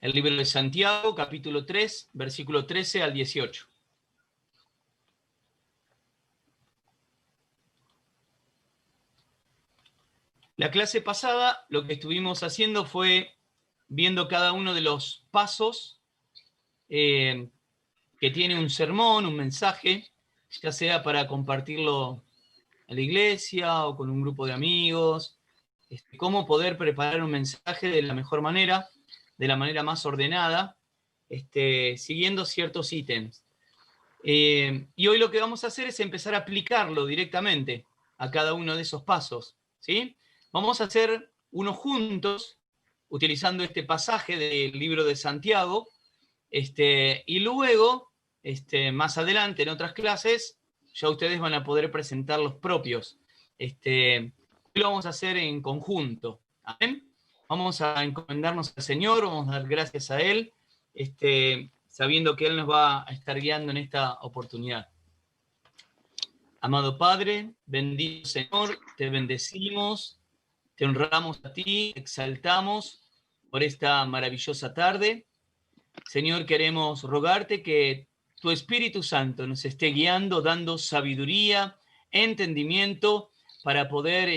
El libro de Santiago, capítulo 3, versículo 13 al 18. La clase pasada lo que estuvimos haciendo fue viendo cada uno de los pasos que tiene un sermón, un mensaje, ya sea para compartirlo en la iglesia o con un grupo de amigos, cómo poder preparar un mensaje de la mejor manera, de la manera más ordenada, siguiendo ciertos ítems. Y hoy lo que vamos a hacer es empezar a aplicarlo directamente a cada uno de esos pasos, ¿sí? Vamos a hacer uno juntos, utilizando este pasaje del libro de Santiago, y luego, más adelante en otras clases, ya ustedes van a poder presentar los propios. Lo vamos a hacer en conjunto. ¿Amén? Vamos a encomendarnos al Señor, vamos a dar gracias a Él, sabiendo que Él nos va a estar guiando en esta oportunidad. Amado Padre, bendito Señor, te bendecimos, te honramos a ti, te exaltamos por esta maravillosa tarde. Señor, queremos rogarte que tu Espíritu Santo nos esté guiando, dando sabiduría, entendimiento para poder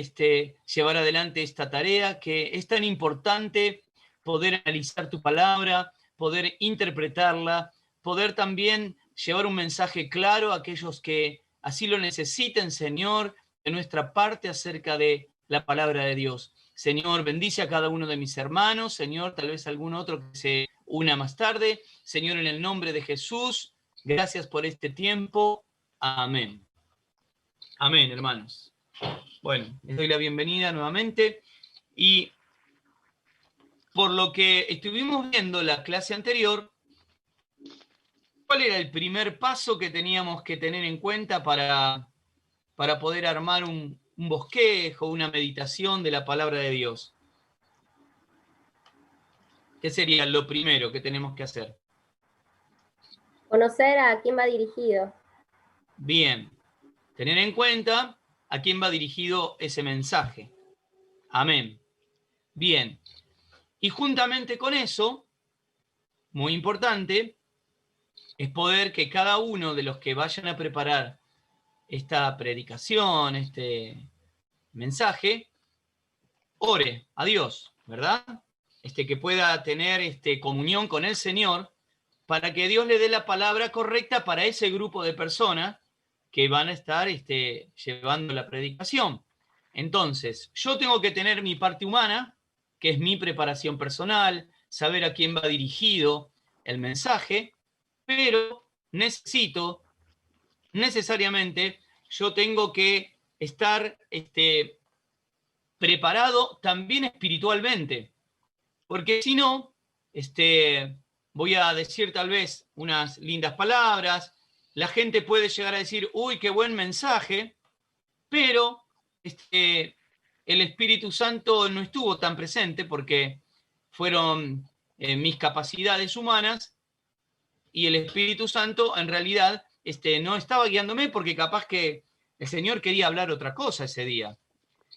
llevar adelante esta tarea que es tan importante, poder analizar tu palabra, poder interpretarla, poder también llevar un mensaje claro a aquellos que así lo necesiten, Señor, de nuestra parte acerca de la palabra de Dios. Señor, bendice a cada uno de mis hermanos, Señor, tal vez algún otro que se una más tarde. Señor, en el nombre de Jesús, gracias por este tiempo. Amén. Amén, hermanos. Bueno, les doy la bienvenida nuevamente. Y por lo que estuvimos viendo la clase anterior, ¿cuál era el primer paso que teníamos que tener en cuenta para poder armar un bosquejo, una meditación de la palabra de Dios? ¿Qué sería lo primero que tenemos que hacer? Conocer a quién va dirigido. Bien, tener en cuenta a quién va dirigido ese mensaje. Amén. Bien, y juntamente con eso, muy importante, es poder que cada uno de los que vayan a preparar esta predicación, este mensaje, ore a Dios, ¿verdad? Que pueda tener comunión con el Señor para que Dios le dé la palabra correcta para ese grupo de personas que van a estar llevando la predicación. Entonces, yo tengo que tener mi parte humana, que es mi preparación personal, saber a quién va dirigido el mensaje, pero necesariamente, yo tengo que estar preparado también espiritualmente, porque si no, voy a decir tal vez unas lindas palabras, la gente puede llegar a decir, uy, qué buen mensaje, pero el Espíritu Santo no estuvo tan presente porque fueron mis capacidades humanas y el Espíritu Santo en realidad no estaba guiándome porque capaz que el Señor quería hablar otra cosa ese día.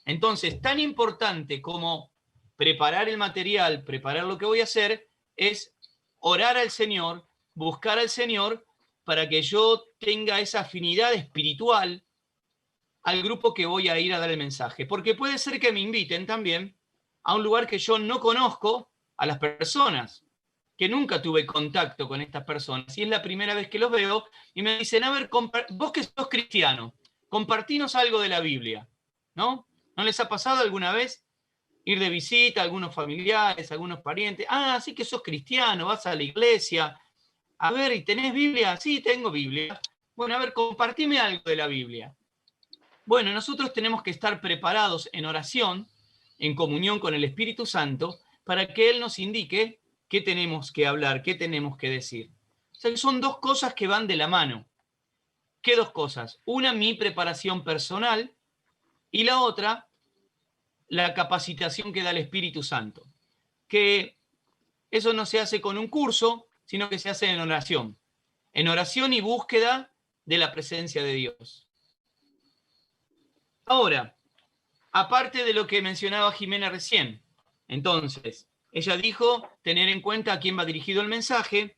Entonces, tan importante como preparar el material, preparar lo que voy a hacer, es orar al Señor, buscar al Señor para que yo tenga esa afinidad espiritual al grupo que voy a ir a dar el mensaje. Porque puede ser que me inviten también a un lugar que yo no conozco a las personas, que nunca tuve contacto con estas personas, y es la primera vez que los veo, y me dicen, a ver, vos que sos cristiano, compartinos algo de la Biblia, ¿no? ¿No les ha pasado alguna vez ir de visita a algunos familiares, a algunos parientes? Ah, sí que sos cristiano, vas a la iglesia. A ver, ¿y tenés Biblia? Sí, tengo Biblia. Bueno, a ver, compartime algo de la Biblia. Bueno, nosotros tenemos que estar preparados en oración, en comunión con el Espíritu Santo, para que Él nos indique qué tenemos que hablar, qué tenemos que decir. O sea, son dos cosas que van de la mano. ¿Qué dos cosas? Una, mi preparación personal, y la otra, la capacitación que da el Espíritu Santo. Que eso no se hace con un curso, sino que se hace en oración. En oración y búsqueda de la presencia de Dios. Ahora, aparte de lo que mencionaba Jimena recién, entonces, Ella dijo tener en cuenta a quién va dirigido el mensaje.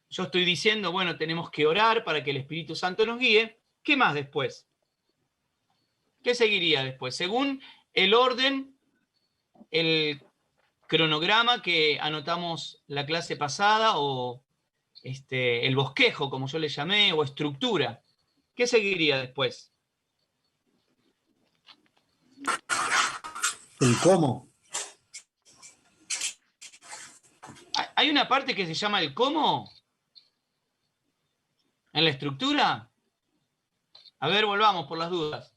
Yo estoy diciendo, bueno, tenemos que orar para que el Espíritu Santo nos guíe. ¿Qué más después? ¿Qué seguiría después? Según el orden, el cronograma que anotamos la clase pasada, o el bosquejo, como yo le llamé, o estructura. ¿Qué seguiría después? El cómo. ¿Hay una parte que se llama el cómo en la estructura? A ver, volvamos por las dudas.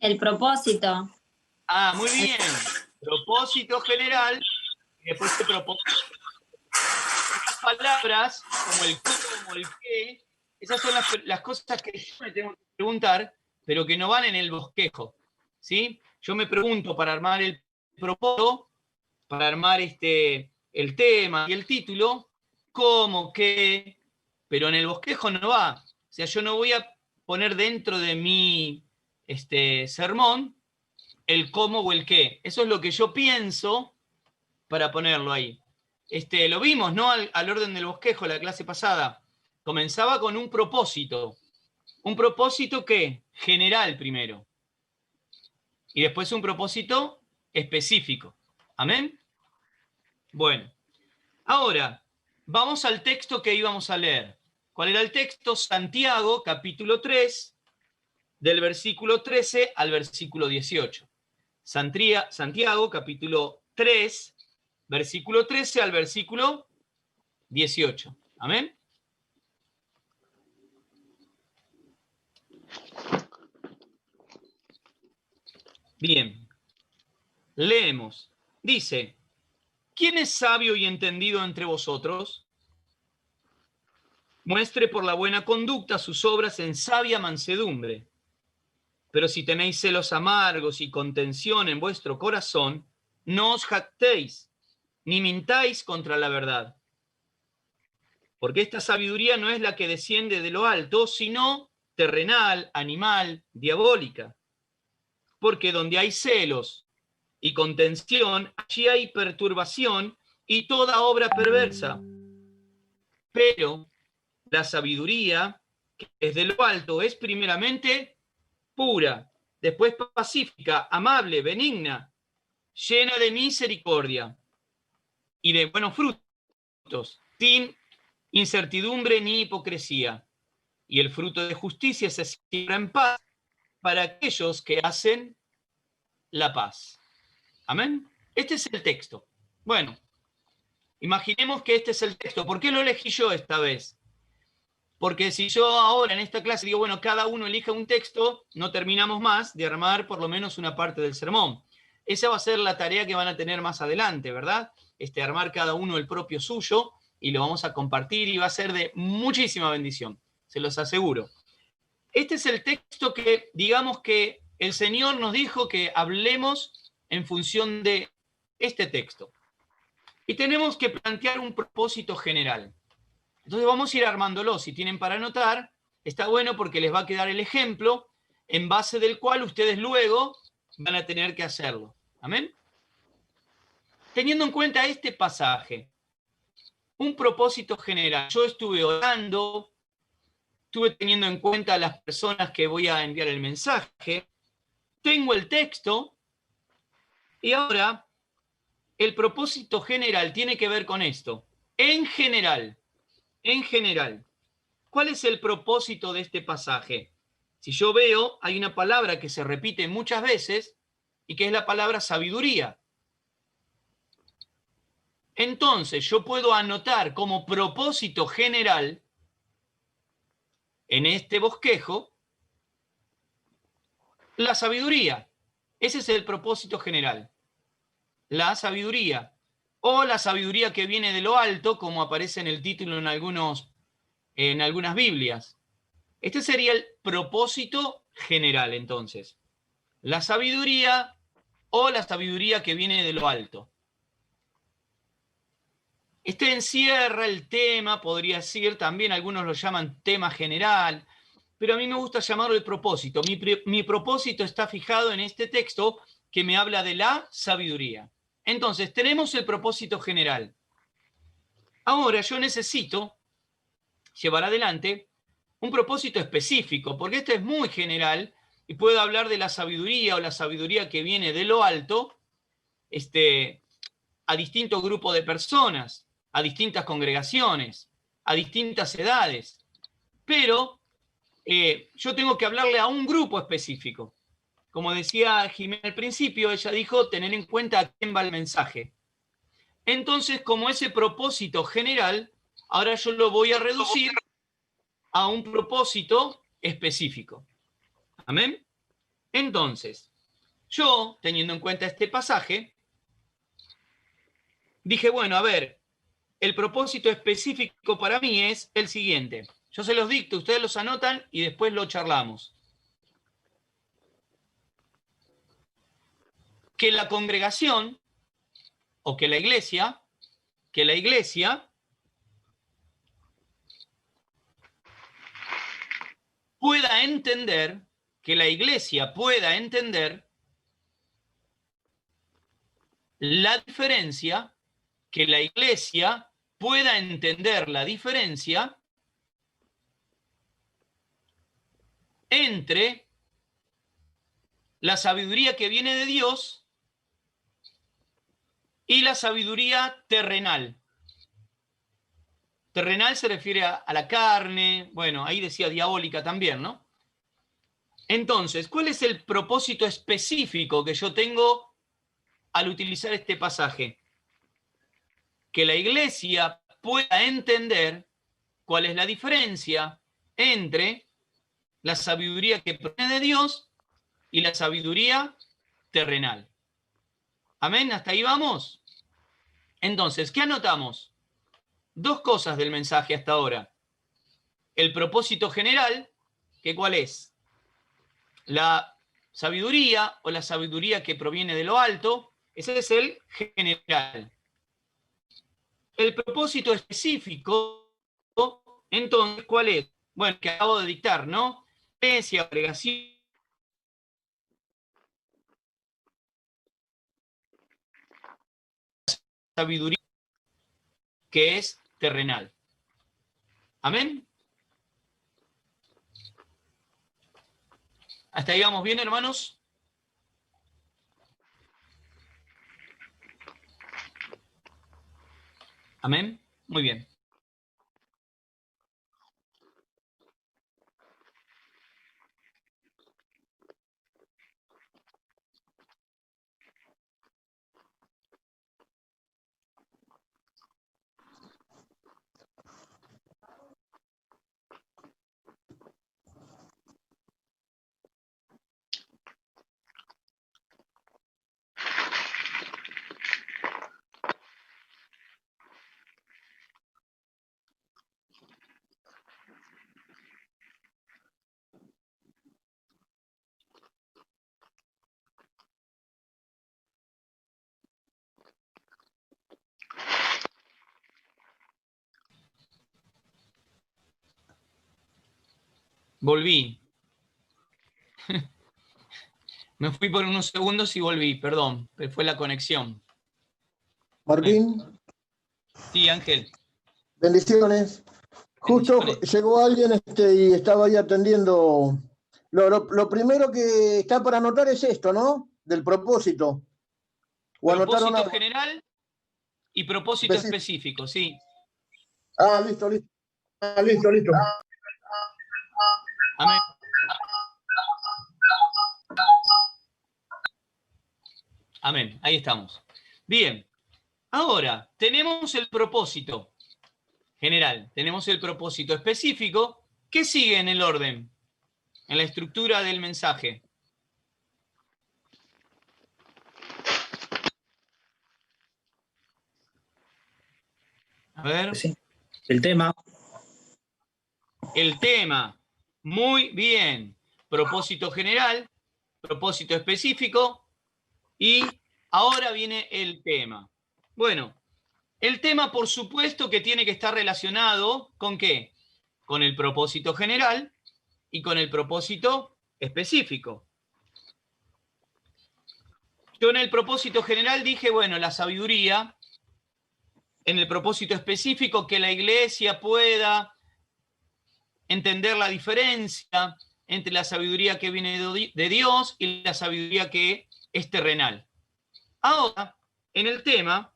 El propósito. Ah, muy bien. Propósito general, y después se propone. Las palabras, como el cómo, el qué, esas son las cosas que yo me tengo que preguntar, pero que no van en el bosquejo, ¿sí? Yo me pregunto para armar el propósito, para armar el tema y el título, cómo, qué, pero en el bosquejo no va. O sea, yo no voy a poner dentro de mi sermón el cómo o el qué. Eso es lo que yo pienso para ponerlo ahí. Lo vimos, ¿no? Al orden del bosquejo, la clase pasada. Comenzaba con un propósito. Un propósito ¿qué? General primero. Y después un propósito específico. ¿Amén? Bueno. Ahora, vamos al texto que íbamos a leer. ¿Cuál era el texto? Santiago, capítulo 3, del versículo 13 al versículo 18. Santiago, capítulo 3, versículo 13 al versículo 18. ¿Amén? Bien. Leemos. Dice, ¿quién es sabio y entendido entre vosotros? Muestre por la buena conducta sus obras en sabia mansedumbre. Pero si tenéis celos amargos y contención en vuestro corazón, no os jactéis, ni mintáis contra la verdad. Porque esta sabiduría no es la que desciende de lo alto, sino terrenal, animal, diabólica. Porque donde hay celos y contención, allí hay perturbación y toda obra perversa. Pero la sabiduría, que es de lo alto, es primeramente pura, después pacífica, amable, benigna, llena de misericordia y de buenos frutos, sin incertidumbre ni hipocresía. Y el fruto de justicia se siembra en paz para aquellos que hacen la paz. Amén. Este es el texto. Bueno, imaginemos que este es el texto. ¿Por qué lo elegí yo esta vez? Porque si yo ahora en esta clase digo, bueno, cada uno elija un texto, no terminamos más de armar por lo menos una parte del sermón. Esa va a ser la tarea que van a tener más adelante, ¿verdad? Armar cada uno el propio suyo y lo vamos a compartir y va a ser de muchísima bendición, se los aseguro. Este es el texto que, digamos que el Señor nos dijo que hablemos en función de este texto. Y tenemos que plantear un propósito general. Entonces vamos a ir armándolo. Si tienen para anotar, está bueno porque les va a quedar el ejemplo en base del cual ustedes luego van a tener que hacerlo. ¿Amén? Teniendo en cuenta este pasaje, un propósito general. Yo estuve orando, estuve teniendo en cuenta a las personas que voy a enviar el mensaje, tengo el texto y ahora el propósito general tiene que ver con esto. En general, ¿cuál es el propósito de este pasaje? Si yo veo, hay una palabra que se repite muchas veces y que es la palabra sabiduría. Entonces, yo puedo anotar como propósito general en este bosquejo la sabiduría. Ese es el propósito general. La sabiduría. O la sabiduría que viene de lo alto, como aparece en el título en algunas Biblias. Este sería el propósito general, entonces. La sabiduría o la sabiduría que viene de lo alto. Este encierra el tema, podría ser, también algunos lo llaman tema general, pero a mí me gusta llamarlo el propósito. Mi propósito está fijado en este texto que me habla de la sabiduría. Entonces, tenemos el propósito general. Ahora yo necesito llevar adelante un propósito específico, porque esto es muy general y puedo hablar de la sabiduría o la sabiduría que viene de lo alto a distintos grupos de personas, a distintas congregaciones, a distintas edades. Pero yo tengo que hablarle a un grupo específico. Como decía Jimena al principio, ella dijo tener en cuenta a quién va el mensaje. Entonces, como ese propósito general, ahora yo lo voy a reducir a un propósito específico. ¿Amén? Entonces, yo, teniendo en cuenta este pasaje, dije, bueno, a ver, el propósito específico para mí es el siguiente. Yo se los dicto, ustedes los anotan y después lo charlamos. Que la congregación o que la iglesia pueda entender, que la iglesia pueda entender la diferencia, que la iglesia pueda entender la diferencia entre la sabiduría que viene de Dios y la sabiduría terrenal. Terrenal se refiere a la carne, bueno, ahí decía diabólica también, ¿no? Entonces, ¿cuál es el propósito específico que yo tengo al utilizar este pasaje? Que la iglesia pueda entender cuál es la diferencia entre la sabiduría que proviene de Dios y la sabiduría terrenal. ¿Amén? ¿Hasta ahí vamos? Entonces, ¿qué anotamos? Dos cosas del mensaje hasta ahora. El propósito general, que ¿cuál es? La sabiduría o la sabiduría que proviene de lo alto, ese es el general. El propósito específico, entonces, ¿cuál es? Bueno, que acabo de dictar, ¿no? Iglesia, congregación, sabiduría que es terrenal. ¿Amén? ¿Hasta ahí vamos bien, hermanos? ¿Amén? Muy bien. Volví. Me fui por unos segundos y volví, perdón, pero fue la conexión. Martín, Sí, Ángel. bendiciones. Justo Bendiciones. llegó alguien y estaba ahí atendiendo. Lo primero que está para anotar es esto, ¿no? Del propósito. ¿O anotaron Propósito algo general y propósito específico, sí. Ah, listo, listo. Ah, listo, listo. Amén. Amén. Ahí estamos. Bien. Ahora, tenemos el propósito general, tenemos el propósito específico. ¿Qué sigue en el orden? En la estructura del mensaje. A ver. Sí. El tema. El tema. Muy bien. Propósito general, propósito específico y ahora viene el tema. Bueno, el tema por supuesto que tiene que estar relacionado ¿con qué? Con el propósito general y con el propósito específico. Yo en el propósito general dije, bueno, la sabiduría, en el propósito específico, que la iglesia pueda entender la diferencia entre la sabiduría que viene de Dios y la sabiduría que es terrenal. Ahora, en el tema,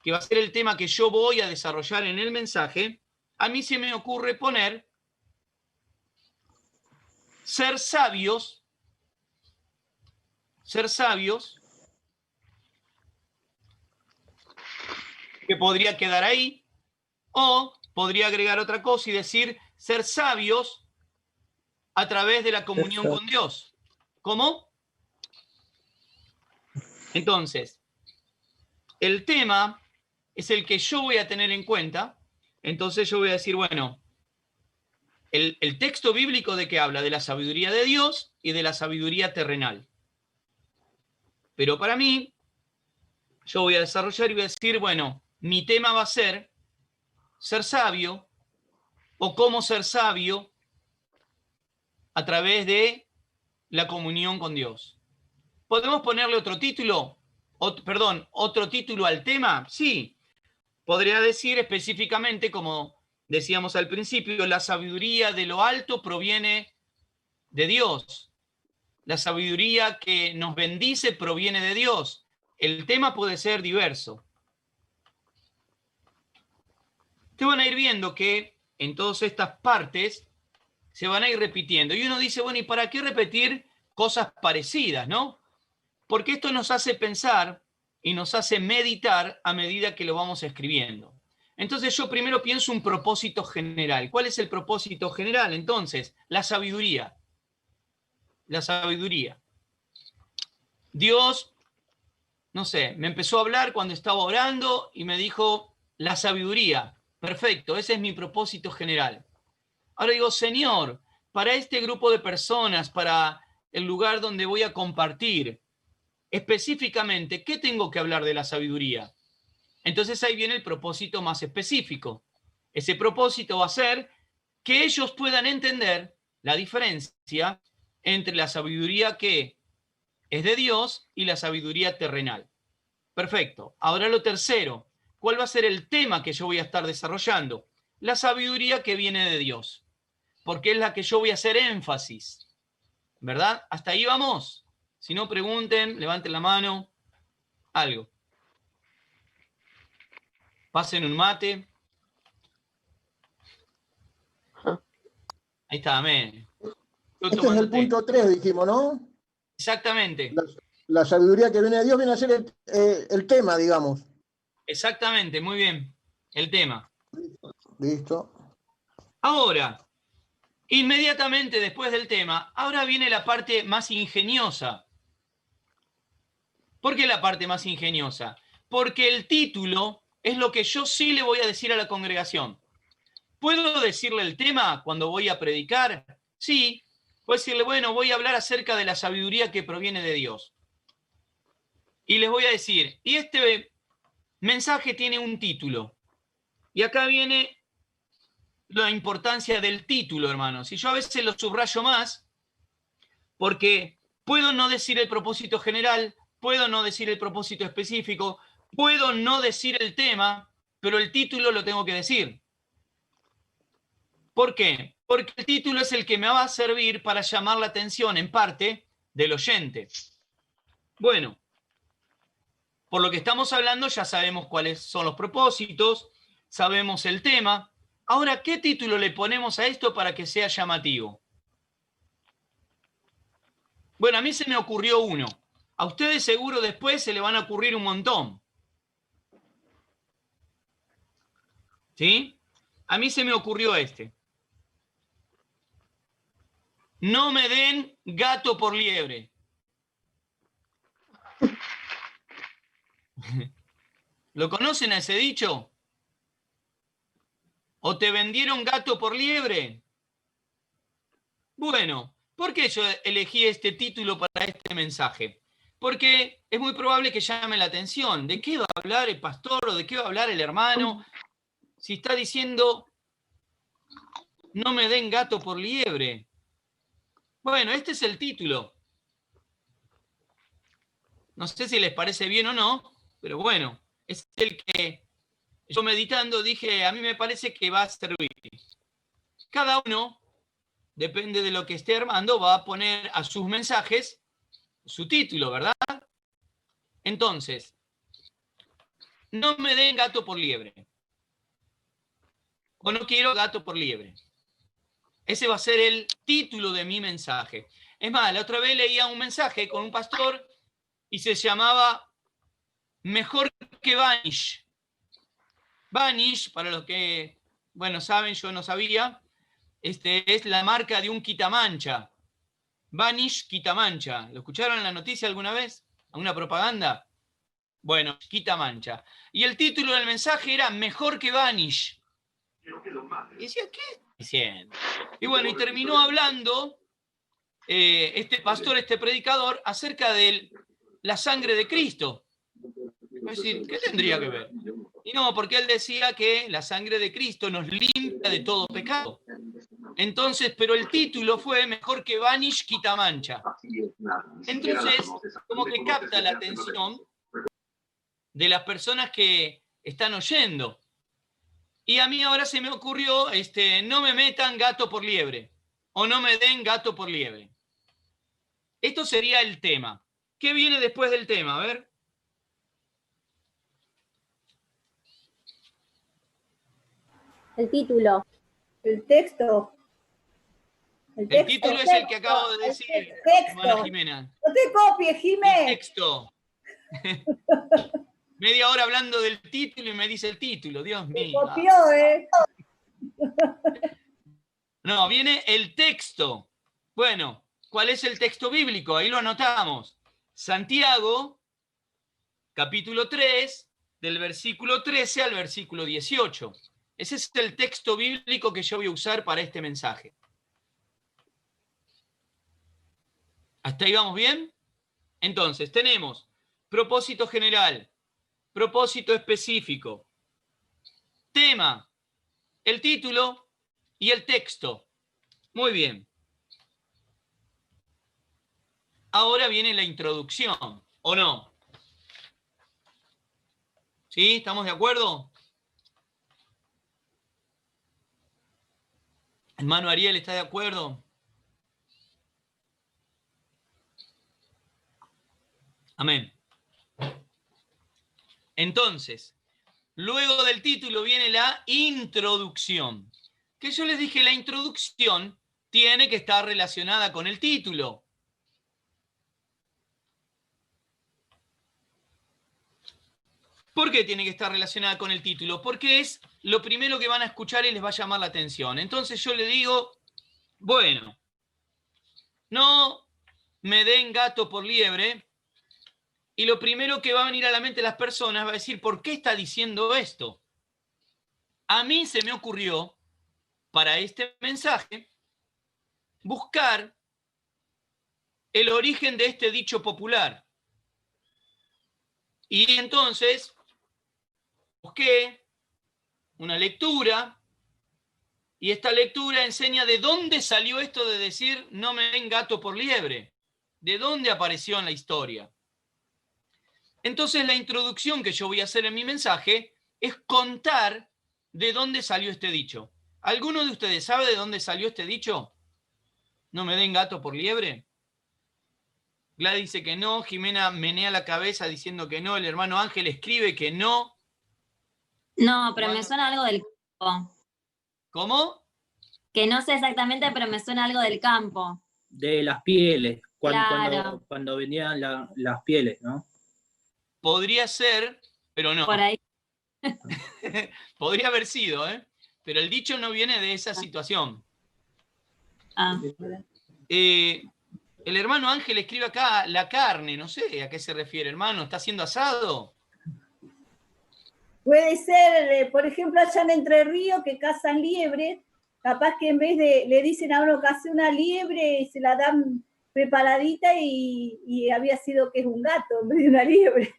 que va a ser el tema que yo voy a desarrollar en el mensaje, a mí se me ocurre poner ser sabios, que podría quedar ahí, o podría agregar otra cosa y decir ser sabios a través de la comunión con Dios. ¿Cómo? Entonces, el tema es el que yo voy a tener en cuenta. Entonces yo voy a decir, bueno, el texto bíblico de que habla de la sabiduría de Dios y de la sabiduría terrenal. Pero para mí, yo voy a desarrollar y voy a decir, bueno, mi tema va a ser sabio o cómo ser sabio a través de la comunión con Dios. ¿Podemos ponerle otro título? ¿Otro título al tema? Sí. Podría decir específicamente, como decíamos al principio, la sabiduría de lo alto proviene de Dios. La sabiduría que nos bendice proviene de Dios. El tema puede ser diverso. Te van a ir viendo que en todas estas partes se van a ir repitiendo. Y uno dice, bueno, ¿y para qué repetir cosas parecidas, no? Porque esto nos hace pensar y nos hace meditar a medida que lo vamos escribiendo. Entonces yo primero pienso un propósito general. ¿Cuál es el propósito general? Entonces, la sabiduría. La sabiduría. Dios, no sé, me empezó a hablar cuando estaba orando y me dijo, la sabiduría. Perfecto, ese es mi propósito general. Ahora digo, Señor, para este grupo de personas, para el lugar donde voy a compartir, específicamente, ¿qué tengo que hablar de la sabiduría? Entonces ahí viene el propósito más específico. Ese propósito va a ser que ellos puedan entender la diferencia entre la sabiduría que es de Dios y la sabiduría terrenal. Perfecto. Ahora lo tercero, ¿cuál va a ser el tema que yo voy a estar desarrollando? La sabiduría que viene de Dios, porque es la que yo voy a hacer énfasis, ¿verdad? Hasta ahí vamos. Si no, pregunten, levanten la mano, algo. Pasen un mate. Ahí está, amén. Este es el punto 3, dijimos, ¿no? Exactamente. La sabiduría que viene de Dios viene a ser el tema, digamos. Exactamente, muy bien. El tema. Listo. Ahora, inmediatamente después del tema, ahora viene la parte más ingeniosa. ¿Por qué la parte más ingeniosa? Porque el título es lo que yo sí le voy a decir a la congregación. ¿Puedo decirle el tema cuando voy a predicar? Sí. Puedo decirle, bueno, voy a hablar acerca de la sabiduría que proviene de Dios. Y les voy a decir, y este mensaje tiene un título. Y acá viene la importancia del título, hermanos. Y yo a veces lo subrayo más porque puedo no decir el propósito general, puedo no decir el propósito específico, puedo no decir el tema, pero el título lo tengo que decir. ¿Por qué? Porque el título es el que me va a servir para llamar la atención, en parte, del oyente. Bueno, por lo que estamos hablando ya sabemos cuáles son los propósitos, sabemos el tema. Ahora, ¿qué título le ponemos a esto para que sea llamativo? Bueno, a mí se me ocurrió uno. A ustedes seguro después se le van a ocurrir un montón. ¿Sí? A mí se me ocurrió este. No me den gato por liebre. ¿Lo conocen a ese dicho? ¿O te vendieron gato por liebre? Bueno, ¿por qué yo elegí este título para este mensaje? Porque es muy probable que llame la atención. ¿De qué va a hablar el pastor o de qué va a hablar el hermano? Si está diciendo, no me den gato por liebre. Bueno, este es el título. No sé si les parece bien o no, pero bueno, es el que yo meditando dije, a mí me parece que va a servir. Cada uno, depende de lo que esté armando, va a poner a sus mensajes su título, ¿verdad? Entonces, no me den gato por liebre. O no quiero gato por liebre. Ese va a ser el título de mi mensaje. Es más, la otra vez leía un mensaje con un pastor y se llamaba Mejor que Vanish. Vanish, para los que, bueno, saben, yo no sabía, es la marca de un quitamancha. Vanish quitamancha. ¿Lo escucharon en la noticia alguna vez? ¿Alguna propaganda? Bueno, quitamancha. Y el título del mensaje era Mejor que Vanish. Y decía, ¿qué está diciendo? Y bueno, y terminó hablando este pastor, este predicador, acerca de la sangre de Cristo. Es decir, ¿qué tendría que ver? Y no, porque él decía que la sangre de Cristo nos limpia de todo pecado. Entonces, pero el título fue Mejor que Vanish Quitamancha. Entonces, como que capta la atención de las personas que están oyendo. Y a mí ahora se me ocurrió, no me metan gato por liebre, o no me den gato por liebre. Esto sería el tema. ¿Qué viene después del tema? A ver. El título. El texto. El título es el que acabo de decir, hermana Jimena. No te copies, El Jimé. texto. Media hora hablando del título y me dice el título, Dios mío. Copió, ¿eh? No, viene el texto. Bueno, ¿cuál es el texto bíblico? Ahí lo anotamos. Santiago, capítulo 3, del versículo 13 al versículo 18. Ese es el texto bíblico que yo voy a usar para este mensaje. ¿Hasta ahí vamos bien? Entonces, tenemos propósito general, propósito específico, tema, el título y el texto. Muy bien. Ahora viene la introducción, ¿o no? ¿Sí? ¿Estamos de acuerdo? Hermano Ariel, ¿está de acuerdo? Amén. Entonces, luego del título viene la introducción. Que yo les dije, la introducción tiene que estar relacionada con el título. ¿Por qué tiene que estar relacionada con el título? Porque es lo primero que van a escuchar y les va a llamar la atención. Entonces yo le digo, bueno, no me den gato por liebre, y lo primero que va a venir a la mente de las personas va a decir, ¿por qué está diciendo esto? A mí se me ocurrió, para este mensaje, buscar el origen de este dicho popular. Y entonces busqué una lectura, y esta lectura enseña de dónde salió esto de decir no me den gato por liebre, de dónde apareció en la historia. Entonces la introducción que yo voy a hacer en mi mensaje es contar de dónde salió este dicho. ¿Alguno de ustedes sabe de dónde salió este dicho? ¿No me den gato por liebre? Gladys dice que no, Jimena menea la cabeza diciendo que no, el hermano Ángel escribe que no. No, pero me suena algo del campo. ¿Cómo? Que no sé exactamente, pero me suena algo del campo. De las pieles, Claro. cuando vendían las pieles, ¿no? Podría ser, pero no. Por ahí. Podría haber sido, ¿eh? Pero el dicho no viene de esa situación. Ah. El hermano Ángel escribe acá la carne, no sé a qué se refiere, hermano. ¿Está haciendo asado? Puede ser, por ejemplo, allá en Entre Ríos, que cazan liebre, capaz que en vez de, le dicen a uno que hace una liebre y se la dan preparadita y había sido que es un gato en vez de una liebre.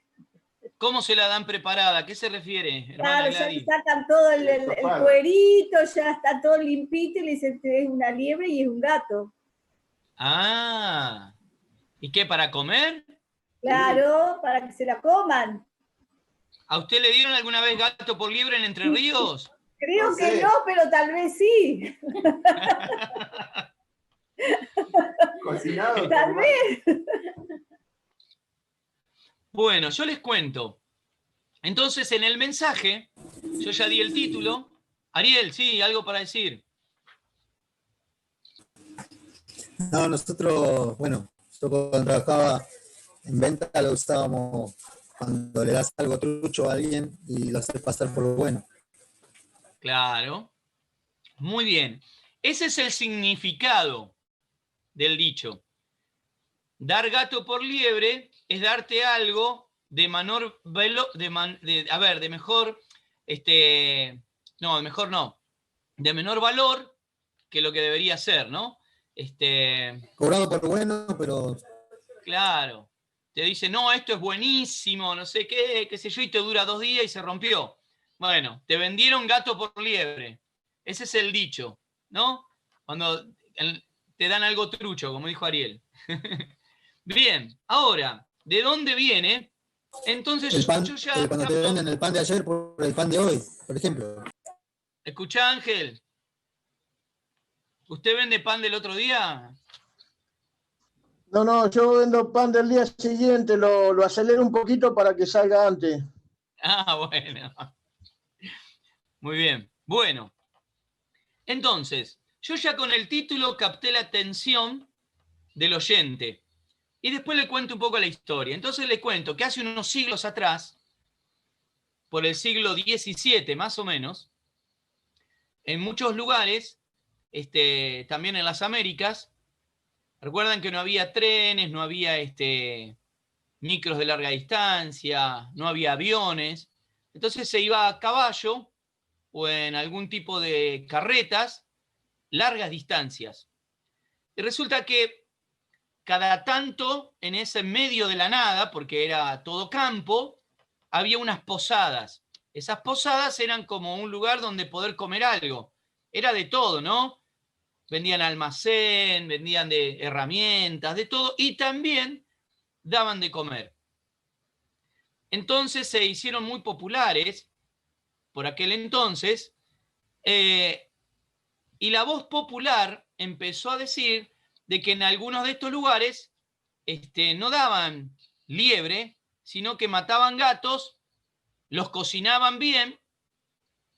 ¿Cómo se la dan preparada? ¿A qué se refiere, hermana Claro, ya Gladys? le sacan todo el cuerito, ya está todo limpito y le dicen es una liebre y es un gato. Ah, ¿y qué, para comer? Claro, para que se la coman. ¿A usted le dieron alguna vez gato por liebre en Entre Ríos? Creo No que sé. no, pero tal vez sí. Cocinado. Tal vez. Bueno, yo les cuento. Entonces, en el mensaje, yo ya di el título. Ariel, sí, algo para decir. No, nosotros, bueno, yo cuando trabajaba en venta lo usábamos cuando le das algo trucho a alguien y lo haces pasar por lo bueno. Claro. Muy bien. Ese es el significado del dicho. Dar gato por liebre es darte algo de menor velo, de mejor, no, de mejor no, de menor valor que lo que debería ser, ¿no? Cobrado por bueno, pero Claro. Te dice, no, esto es buenísimo, no sé qué sé yo, y te dura 2 días y se rompió. Bueno, te vendieron gato por liebre. Ese es el dicho, ¿no? Cuando te dan algo trucho, como dijo Ariel. Bien, ahora, ¿de dónde viene? Entonces, el pan, yo ya cuando te venden el pan de ayer por el pan de hoy, por ejemplo. Escuchá, Ángel. ¿Usted vende pan del otro día? No, yo vendo pan del día siguiente, lo acelero un poquito para que salga antes. Ah, bueno. Muy bien. Bueno. Entonces, yo ya con el título capté la atención del oyente. Y después le cuento un poco la historia. Entonces le cuento que hace unos siglos atrás, por el siglo XVII más o menos, en muchos lugares, también en las Américas, recuerdan que no había trenes, no había micros de larga distancia, no había aviones. Entonces se iba a caballo o en algún tipo de carretas, largas distancias. Y resulta que cada tanto, en ese medio de la nada, porque era todo campo, había unas posadas. Esas posadas eran como un lugar donde poder comer algo. Era de todo, ¿no? Vendían almacén, vendían de herramientas, de todo, y también daban de comer. Entonces se hicieron muy populares por aquel entonces, y la voz popular empezó a decir de que en algunos de estos lugares no daban liebre, sino que mataban gatos, los cocinaban bien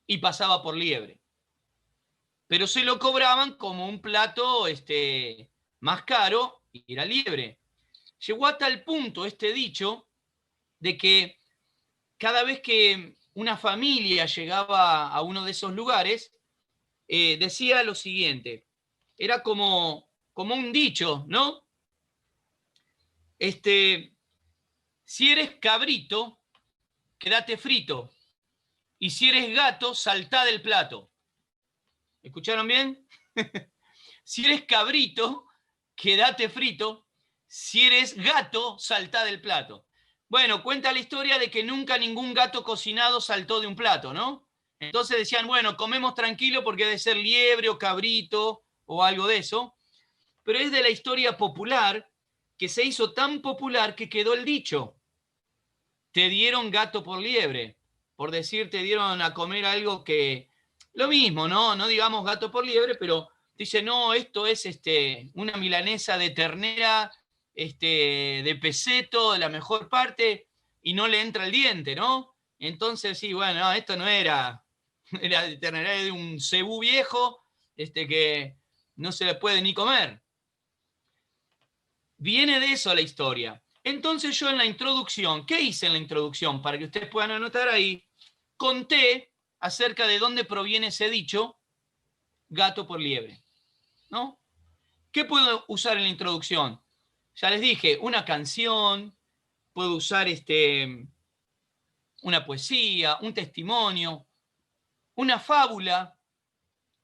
y pasaba por liebre. Pero se lo cobraban como un plato más caro y era liebre. Llegó a tal punto este dicho de que cada vez que una familia llegaba a uno de esos lugares, decía lo siguiente, era como un dicho, ¿no? Si eres cabrito, quédate frito, y si eres gato, saltá del plato. ¿Escucharon bien? Si eres cabrito, quédate frito, si eres gato, saltá del plato. Bueno, cuenta la historia de que nunca ningún gato cocinado saltó de un plato, ¿no? Entonces decían, bueno, comemos tranquilo porque debe ser liebre o cabrito o algo de eso. Pero es de la historia popular que se hizo tan popular que quedó el dicho. Te dieron gato por liebre. Por decir, te dieron a comer algo que... Lo mismo, ¿no? No digamos gato por liebre, pero dice, no, esto es una milanesa de ternera, de peseto, de la mejor parte, y no le entra el diente, ¿no? Entonces, sí, bueno, no, esto no era de ternera, era de un cebú viejo, que no se le puede ni comer. Viene de eso la historia. Entonces yo en la introducción, ¿qué hice en la introducción? Para que ustedes puedan anotar ahí, conté acerca de dónde proviene ese dicho, gato por liebre, ¿no? ¿Qué puedo usar en la introducción? Ya les dije, una canción, puedo usar una poesía, un testimonio, una fábula,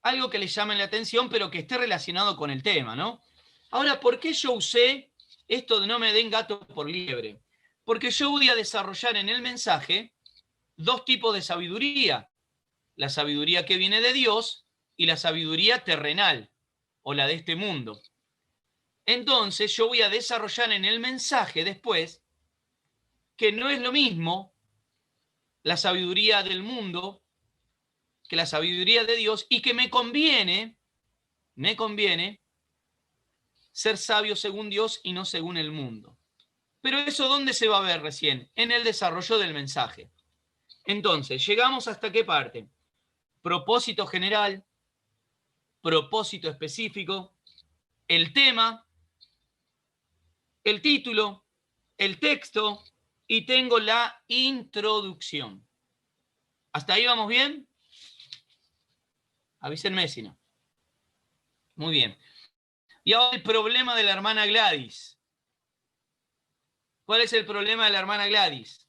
algo que les llame la atención, pero que esté relacionado con el tema, ¿no? Ahora, ¿por qué yo usé esto de no me den gato por liebre? Porque yo voy a desarrollar en el mensaje 2 tipos de sabiduría. La sabiduría que viene de Dios y la sabiduría terrenal, o la de este mundo. Entonces yo voy a desarrollar en el mensaje después que no es lo mismo la sabiduría del mundo que la sabiduría de Dios y que me conviene ser sabio según Dios y no según el mundo. Pero eso, ¿dónde se va a ver recién? En el desarrollo del mensaje. Entonces, llegamos hasta qué parte. Propósito general, propósito específico, el tema, el título, el texto y tengo la introducción. ¿Hasta ahí vamos bien? Avísenme si no. Muy bien. Y ahora el problema de la hermana Gladys. ¿Cuál es el problema de la hermana Gladys?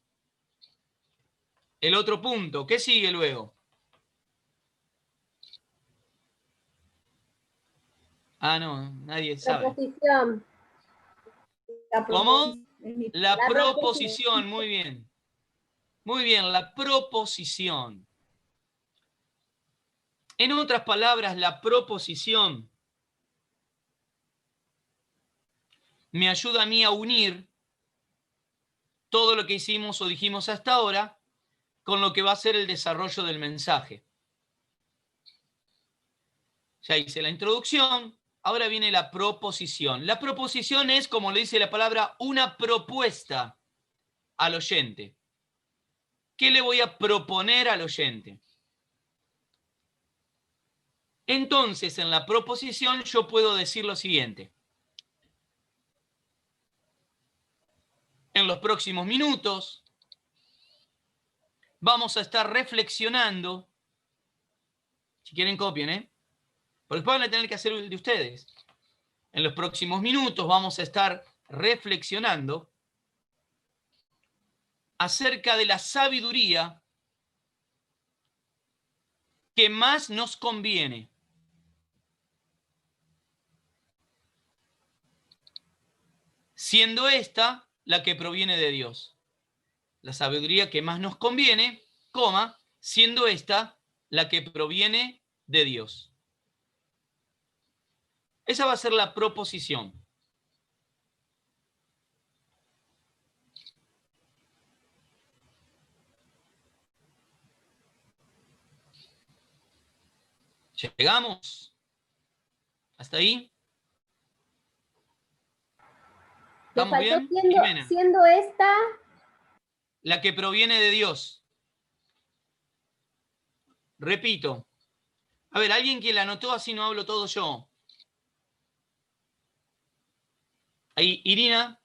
El otro punto. ¿Qué sigue luego? Ah, no, nadie sabe. Proposición. ¿Cómo? La La proposición, muy bien. Muy bien, la proposición. En otras palabras, la proposición me ayuda a mí a unir todo lo que hicimos o dijimos hasta ahora con lo que va a ser el desarrollo del mensaje. Ya hice la introducción, ahora viene la proposición. La proposición es, como le dice la palabra, una propuesta al oyente. ¿Qué le voy a proponer al oyente? Entonces, en la proposición yo puedo decir lo siguiente. En los próximos minutos vamos a estar reflexionando. Si quieren, copien, ¿eh? Porque después van a tener que hacer el de ustedes. En los próximos minutos vamos a estar reflexionando acerca de la sabiduría que más nos conviene. Siendo esta la que proviene de Dios. La sabiduría que más nos conviene, coma, siendo esta la que proviene de Dios. Esa va a ser la proposición. ¿Llegamos? ¿Hasta ahí? Me ¿Estamos faltó bien? siendo esta. La que proviene de Dios. Repito. A ver, alguien que la anotó, así no hablo todo yo. Ahí, Irina.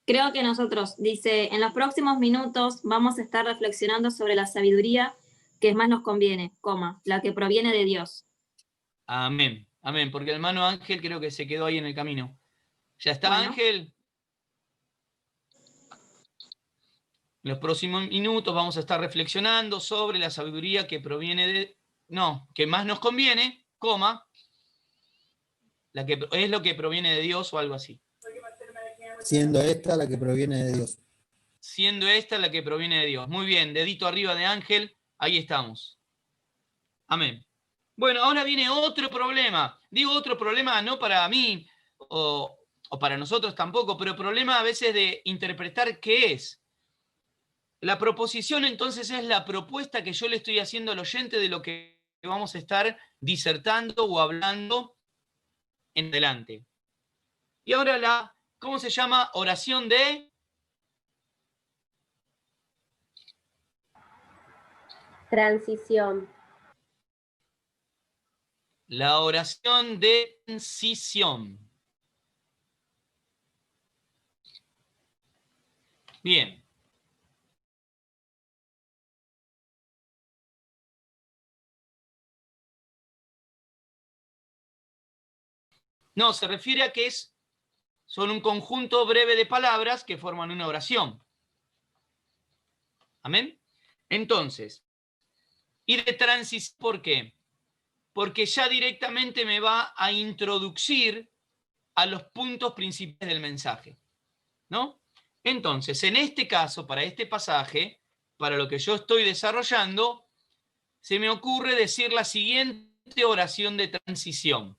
Creo que nosotros, dice, en los próximos minutos vamos a estar reflexionando sobre la sabiduría que más nos conviene, coma, la que proviene de Dios. Amén, amén, porque el hermano Ángel creo que se quedó ahí en el camino. ¿Ya está, Bueno. Ángel? En los próximos minutos vamos a estar reflexionando sobre la sabiduría que proviene de... No, que más nos conviene, coma, la que es lo que proviene de Dios o algo así. Siendo esta la que proviene de Dios. Siendo esta la que proviene de Dios. Muy bien, dedito arriba de Ángel, ahí estamos. Amén. Bueno, ahora viene otro problema. Digo otro problema no para mí o para nosotros tampoco, pero problema a veces de interpretar qué es. La proposición entonces es la propuesta que yo le estoy haciendo al oyente de lo que vamos a estar disertando o hablando en adelante. Y ahora la, ¿cómo se llama? Oración de... Transición. La oración de transición. Bien. No, se refiere a que son un conjunto breve de palabras que forman una oración. ¿Amén? Entonces, y de transición, ¿por qué? Porque ya directamente me va a introducir a los puntos principales del mensaje, ¿no? Entonces, en este caso, para este pasaje, para lo que yo estoy desarrollando, se me ocurre decir la siguiente oración de transición.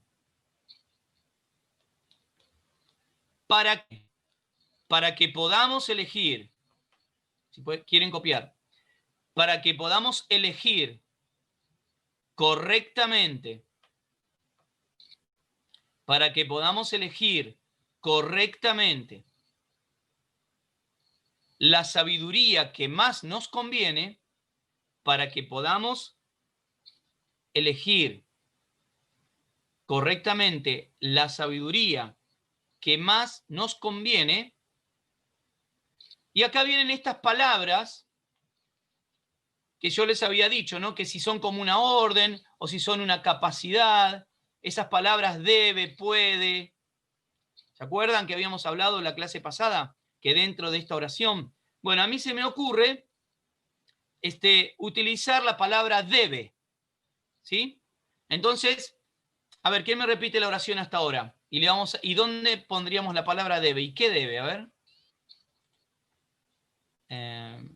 ¿Para qué? para que podamos elegir, si quieren copiar, para que podamos elegir correctamente, para que podamos elegir correctamente la sabiduría que más nos conviene, para que podamos elegir correctamente la sabiduría que más nos conviene. Y acá vienen estas palabras que yo les había dicho, ¿no? Que si son como una orden o si son una capacidad, esas palabras debe, puede. ¿Se acuerdan que habíamos hablado en la clase pasada? Que dentro de esta oración, bueno, a mí se me ocurre utilizar la palabra debe, ¿sí? Entonces, a ver, ¿quién me repite la oración hasta ahora? ¿Y dónde pondríamos la palabra debe? ¿Y qué debe? A ver.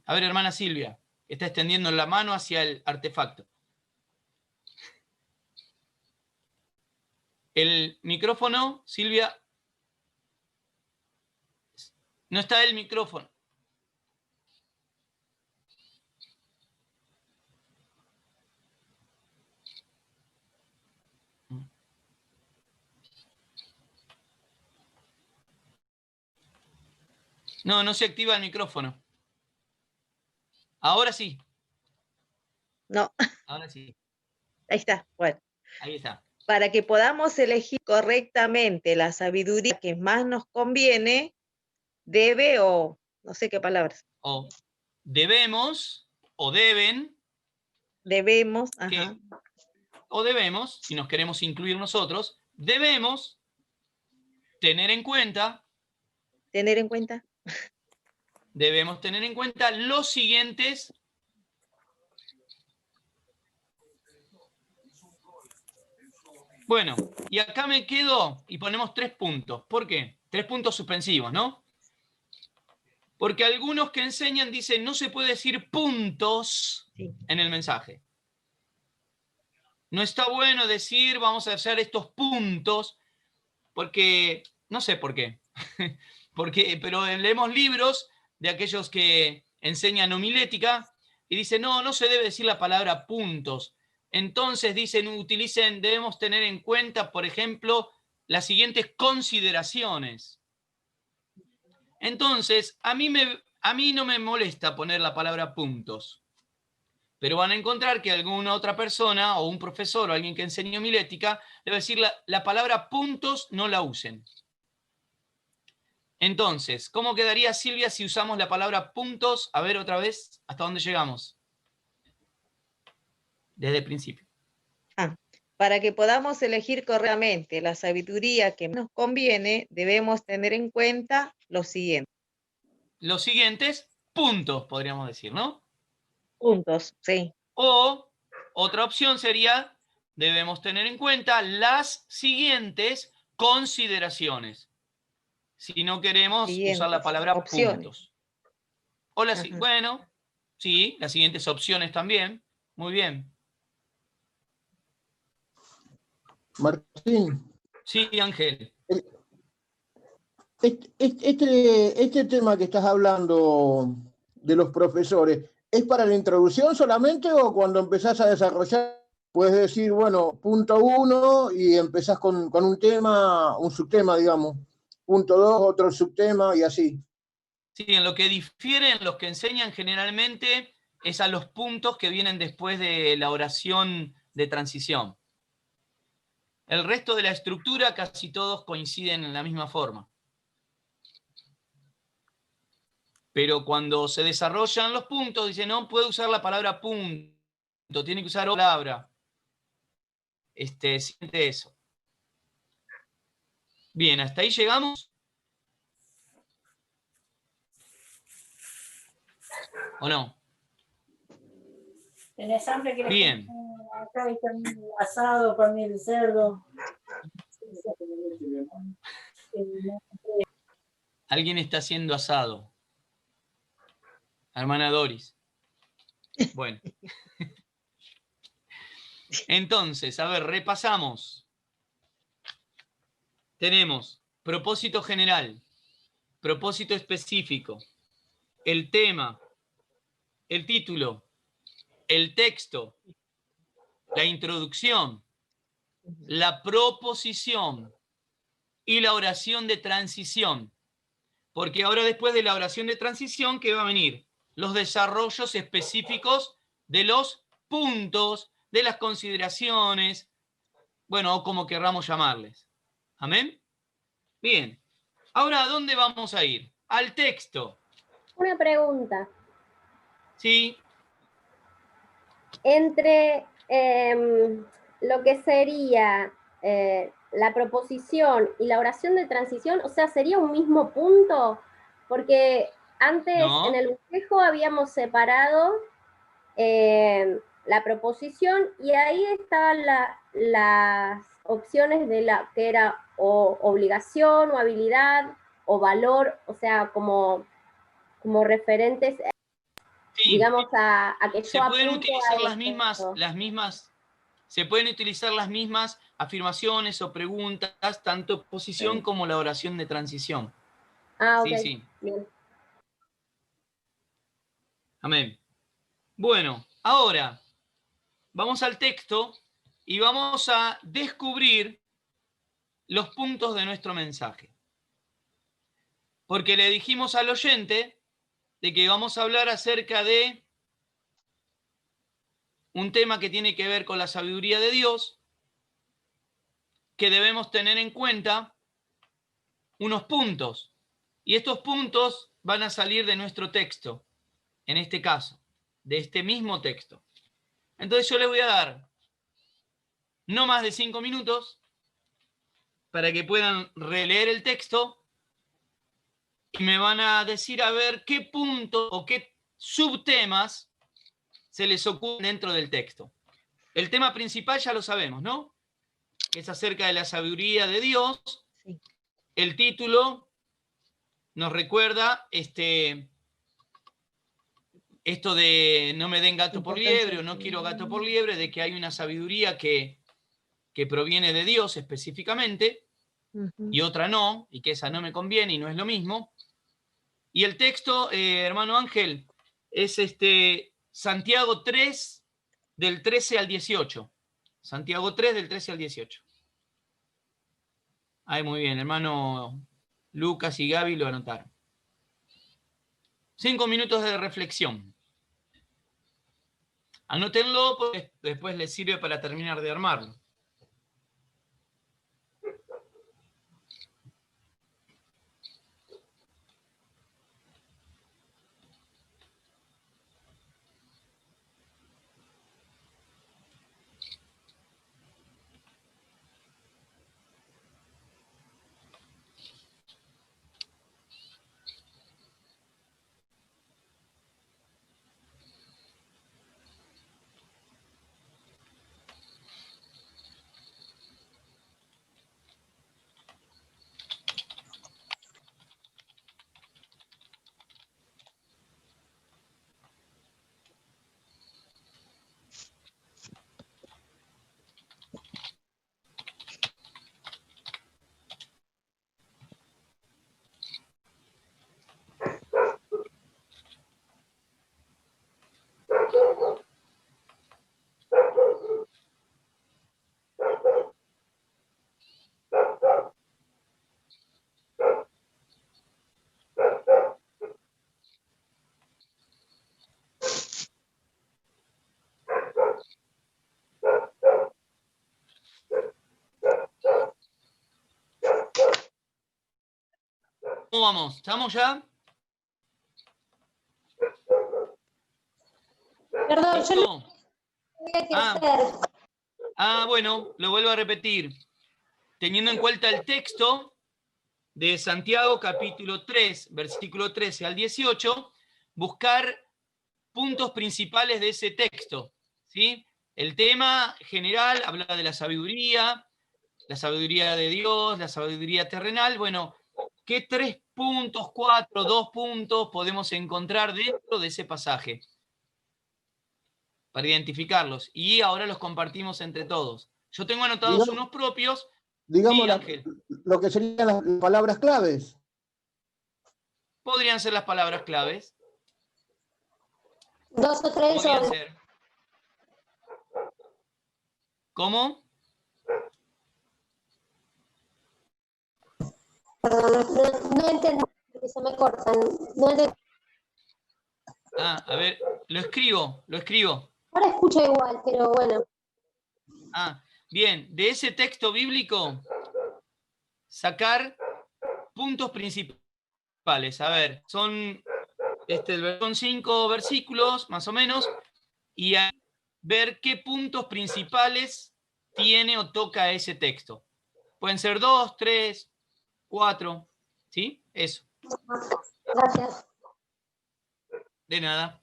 A ver, hermana Silvia, está extendiendo la mano hacia el artefacto. El micrófono, Silvia. No está el micrófono. No, no se activa el micrófono. Ahora sí. No, Ahora sí. ahí está. Bueno, Ahí está. para que podamos elegir correctamente la sabiduría que más nos conviene, debe o no sé qué palabras. O debemos, o deben, Debemos, o debemos, si nos queremos incluir nosotros, debemos tener en cuenta, debemos tener en cuenta los siguientes. Bueno, y acá me quedo y ponemos 3 puntos. ¿Por qué? 3 puntos suspensivos, ¿no? Porque algunos que enseñan dicen no se puede decir puntos en el mensaje. No está bueno decir vamos a hacer estos puntos porque, no sé por qué, pero leemos libros de aquellos que enseñan homilética y dicen no se debe decir la palabra puntos. Entonces debemos tener en cuenta, por ejemplo, las siguientes consideraciones. Entonces, a mí no me molesta poner la palabra puntos, pero van a encontrar que alguna otra persona o un profesor o alguien que enseñe homilética debe decir la palabra puntos no la usen. Entonces, ¿cómo quedaría, Silvia, si usamos la palabra puntos? A ver otra vez, ¿hasta dónde llegamos? Desde el principio. Para que podamos elegir correctamente la sabiduría que nos conviene, debemos tener en cuenta lo siguiente. Los siguientes puntos, podríamos decir, ¿no? Puntos, sí. O otra opción sería, debemos tener en cuenta las siguientes consideraciones. Si no queremos usar la palabra puntos. O bueno, sí, las siguientes opciones también. Muy bien. Martín. Sí, Ángel. Este tema que estás hablando de los profesores, ¿es para la introducción solamente o cuando empezás a desarrollar puedes decir, bueno, punto 1 y empezás con un tema, un subtema, digamos, punto 2, otro subtema y así? Sí, en lo que difieren los que enseñan generalmente es a los puntos que vienen después de la oración de transición. El resto de la estructura casi todos coinciden en la misma forma. Pero cuando se desarrollan los puntos, dicen, no puede usar la palabra punto, tiene que usar otra palabra. Siente eso. Bien, ¿hasta ahí llegamos? ¿O no? ¿Tenés hambre? Que bien. Acá hay asado con el cerdo. Alguien está haciendo asado. Hermana Doris. Bueno. Entonces, a ver, repasamos. Tenemos propósito general. propósito específico, el tema, el título, el texto, la introducción, la proposición y la oración de transición. Porque ahora después de la oración de transición, ¿qué va a venir? Los desarrollos específicos de los puntos, de las consideraciones, bueno, o como querramos llamarles. ¿Amén? Bien. Ahora, ¿a dónde vamos a ir? Al texto. Una pregunta. ¿Sí? Entre lo que sería la proposición y la oración de transición, o sea, ¿sería un mismo punto? Porque antes No. en el bosquejo habíamos separado la proposición y ahí estaban las opciones de la que era o obligación o habilidad o valor, o sea, como referentes, Sí. digamos, a que yo Se pueden apunto utilizar a las mismas, se pueden utilizar las mismas afirmaciones o preguntas, tanto posición como la oración de transición. Ah, Sí, ok. sí. Bien. Amén. Bueno, ahora vamos al texto y vamos a descubrir los puntos de nuestro mensaje. Porque le dijimos al oyente de que vamos a hablar acerca de un tema que tiene que ver con la sabiduría de Dios, que debemos tener en cuenta unos puntos. Y estos puntos van a salir de nuestro texto, en este caso, de este mismo texto. Entonces yo les voy a dar no más de 5 minutos para que puedan releer el texto y me van a decir a ver qué puntos o qué subtemas se les ocurren dentro del texto. El tema principal ya lo sabemos, ¿no? Que es acerca de la sabiduría de Dios. Sí. El título nos recuerda esto de no me den gato por liebre o no quiero gato por liebre, de que hay una sabiduría que proviene de Dios específicamente y otra no, y que esa no me conviene y no es lo mismo. Y el texto, hermano Ángel, es Santiago 3, del 13 al 18. Santiago 3, del 13 al 18. Ahí muy bien, hermano Lucas y Gaby lo anotaron. 5 minutos de reflexión. Anótenlo, porque después les sirve para terminar de armarlo. ¿Cómo vamos? ¿Estamos ya? Perdón, yo no ¿Listo? sabía qué hacer. Bueno, lo vuelvo a repetir. Teniendo en cuenta el texto de Santiago, capítulo 3, versículo 13 al 18, buscar puntos principales de ese texto, ¿sí? El tema general habla de la sabiduría de Dios, la sabiduría terrenal. Bueno, ¿qué 3 puntos, 4, 2 puntos podemos encontrar dentro de ese pasaje para identificarlos? Y ahora los compartimos entre todos. Yo tengo anotados unos propios. Digamos Sí, Ángel. lo que serían las palabras claves. podrían ser las palabras claves. 2 o 3 Podrían o... ser. ¿Cómo? Perdón, no entendí, porque se me cortan. No entendí. Ah, a ver, lo escribo. Ahora escucho igual, pero bueno. Ah, bien, de ese texto bíblico, sacar puntos principales. A ver, son 5 versículos, más o menos, y ver qué puntos principales tiene o toca ese texto. Pueden ser 2, 3, 4, ¿sí? Eso. Gracias. De nada.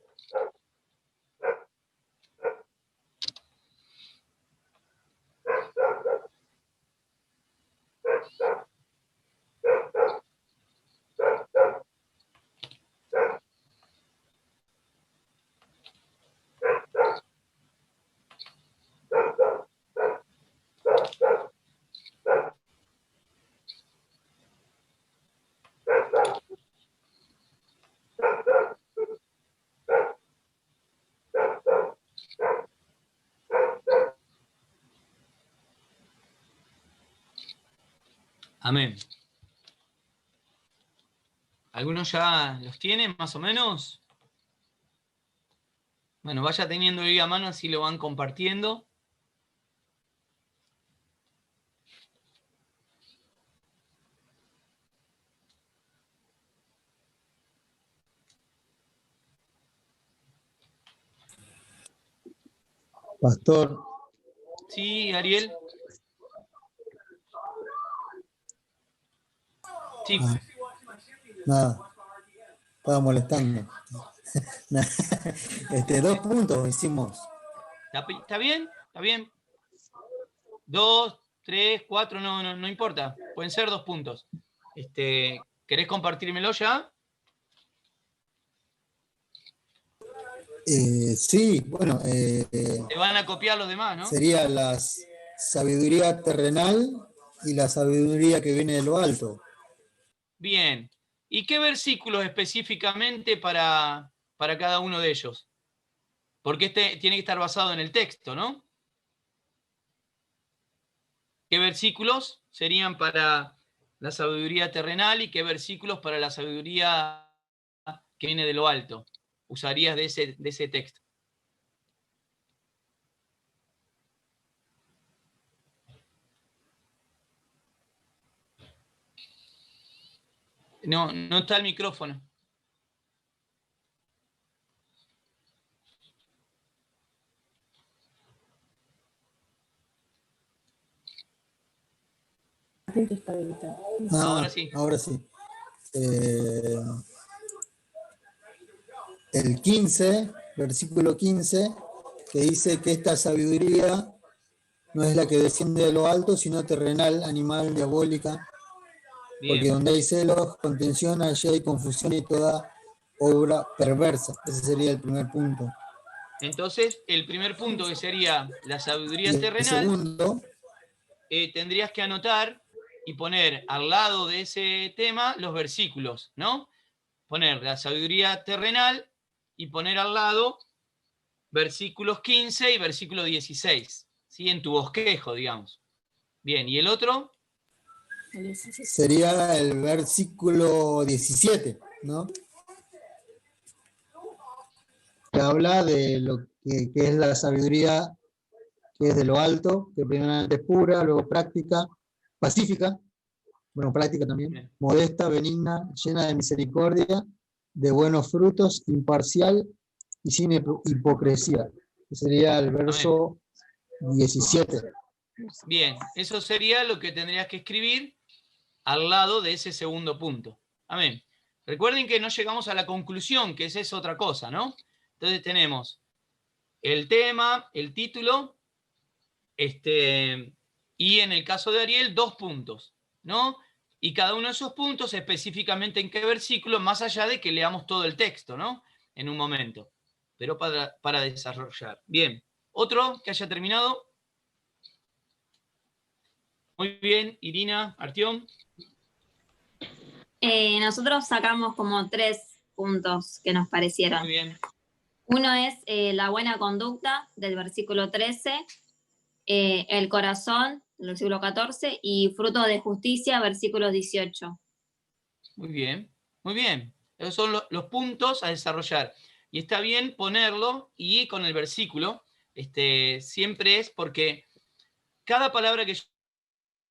Amén. ¿Algunos ya los tienen, más o menos? Bueno, vaya teniendo ahí a mano, así lo van compartiendo. Pastor, Sí, Ariel. Sí. nada, estaba molestando. 2 puntos hicimos. ¿Está bien? ¿Está bien? 2, 3, 4, no importa. Pueden ser 2 puntos. ¿Querés compartírmelo ya? Sí, bueno, Te van a copiar los demás, ¿no? sería la sabiduría terrenal y la sabiduría que viene de lo alto. Bien. ¿Y qué versículos específicamente para cada uno de ellos? Porque tiene que estar basado en el texto, ¿no? ¿Qué versículos serían para la sabiduría terrenal y qué versículos para la sabiduría que viene de lo alto usarías de ese texto? No está el micrófono. Ahora sí. Ahora sí. El 15, versículo 15, que dice que esta sabiduría no es la que desciende de lo alto, sino terrenal, animal, diabólica. Bien. Porque donde hay celos, contención, allí hay confusión y toda obra perversa. Ese sería el primer punto. Entonces, el primer punto, que sería la sabiduría Y el terrenal, segundo, tendrías que anotar y poner al lado de ese tema los versículos, ¿no? Poner la sabiduría terrenal y poner al lado versículos 15 y versículo 16, ¿sí? En tu bosquejo, digamos. Bien, ¿y el otro? sería el versículo 17, ¿no? Que habla de lo que es la sabiduría que es de lo alto, que primeramente es pura, luego práctica, pacífica, bueno, práctica también, Bien. modesta, benigna, llena de misericordia, de buenos frutos, imparcial y sin hipocresía. Ese sería el verso 17. Bien, eso sería lo que tendrías que escribir al lado de ese segundo punto. Amén. Recuerden que no llegamos a la conclusión, que esa es otra cosa, ¿no? Entonces tenemos el tema, el título, y en el caso de Ariel, 2 puntos, ¿no? Y cada uno de esos puntos específicamente en qué versículo, más allá de que leamos todo el texto, ¿no? En un momento, pero para desarrollar. Bien, ¿otro que haya terminado? Muy bien, Irina, Artiom. Nosotros sacamos como 3 puntos que nos parecieron. Muy bien. Uno es la buena conducta, del versículo 13, el corazón, del versículo 14, y fruto de justicia, versículo 18. Muy bien, muy bien. Esos son los puntos a desarrollar. Y está bien ponerlo y con el versículo, siempre es porque cada palabra que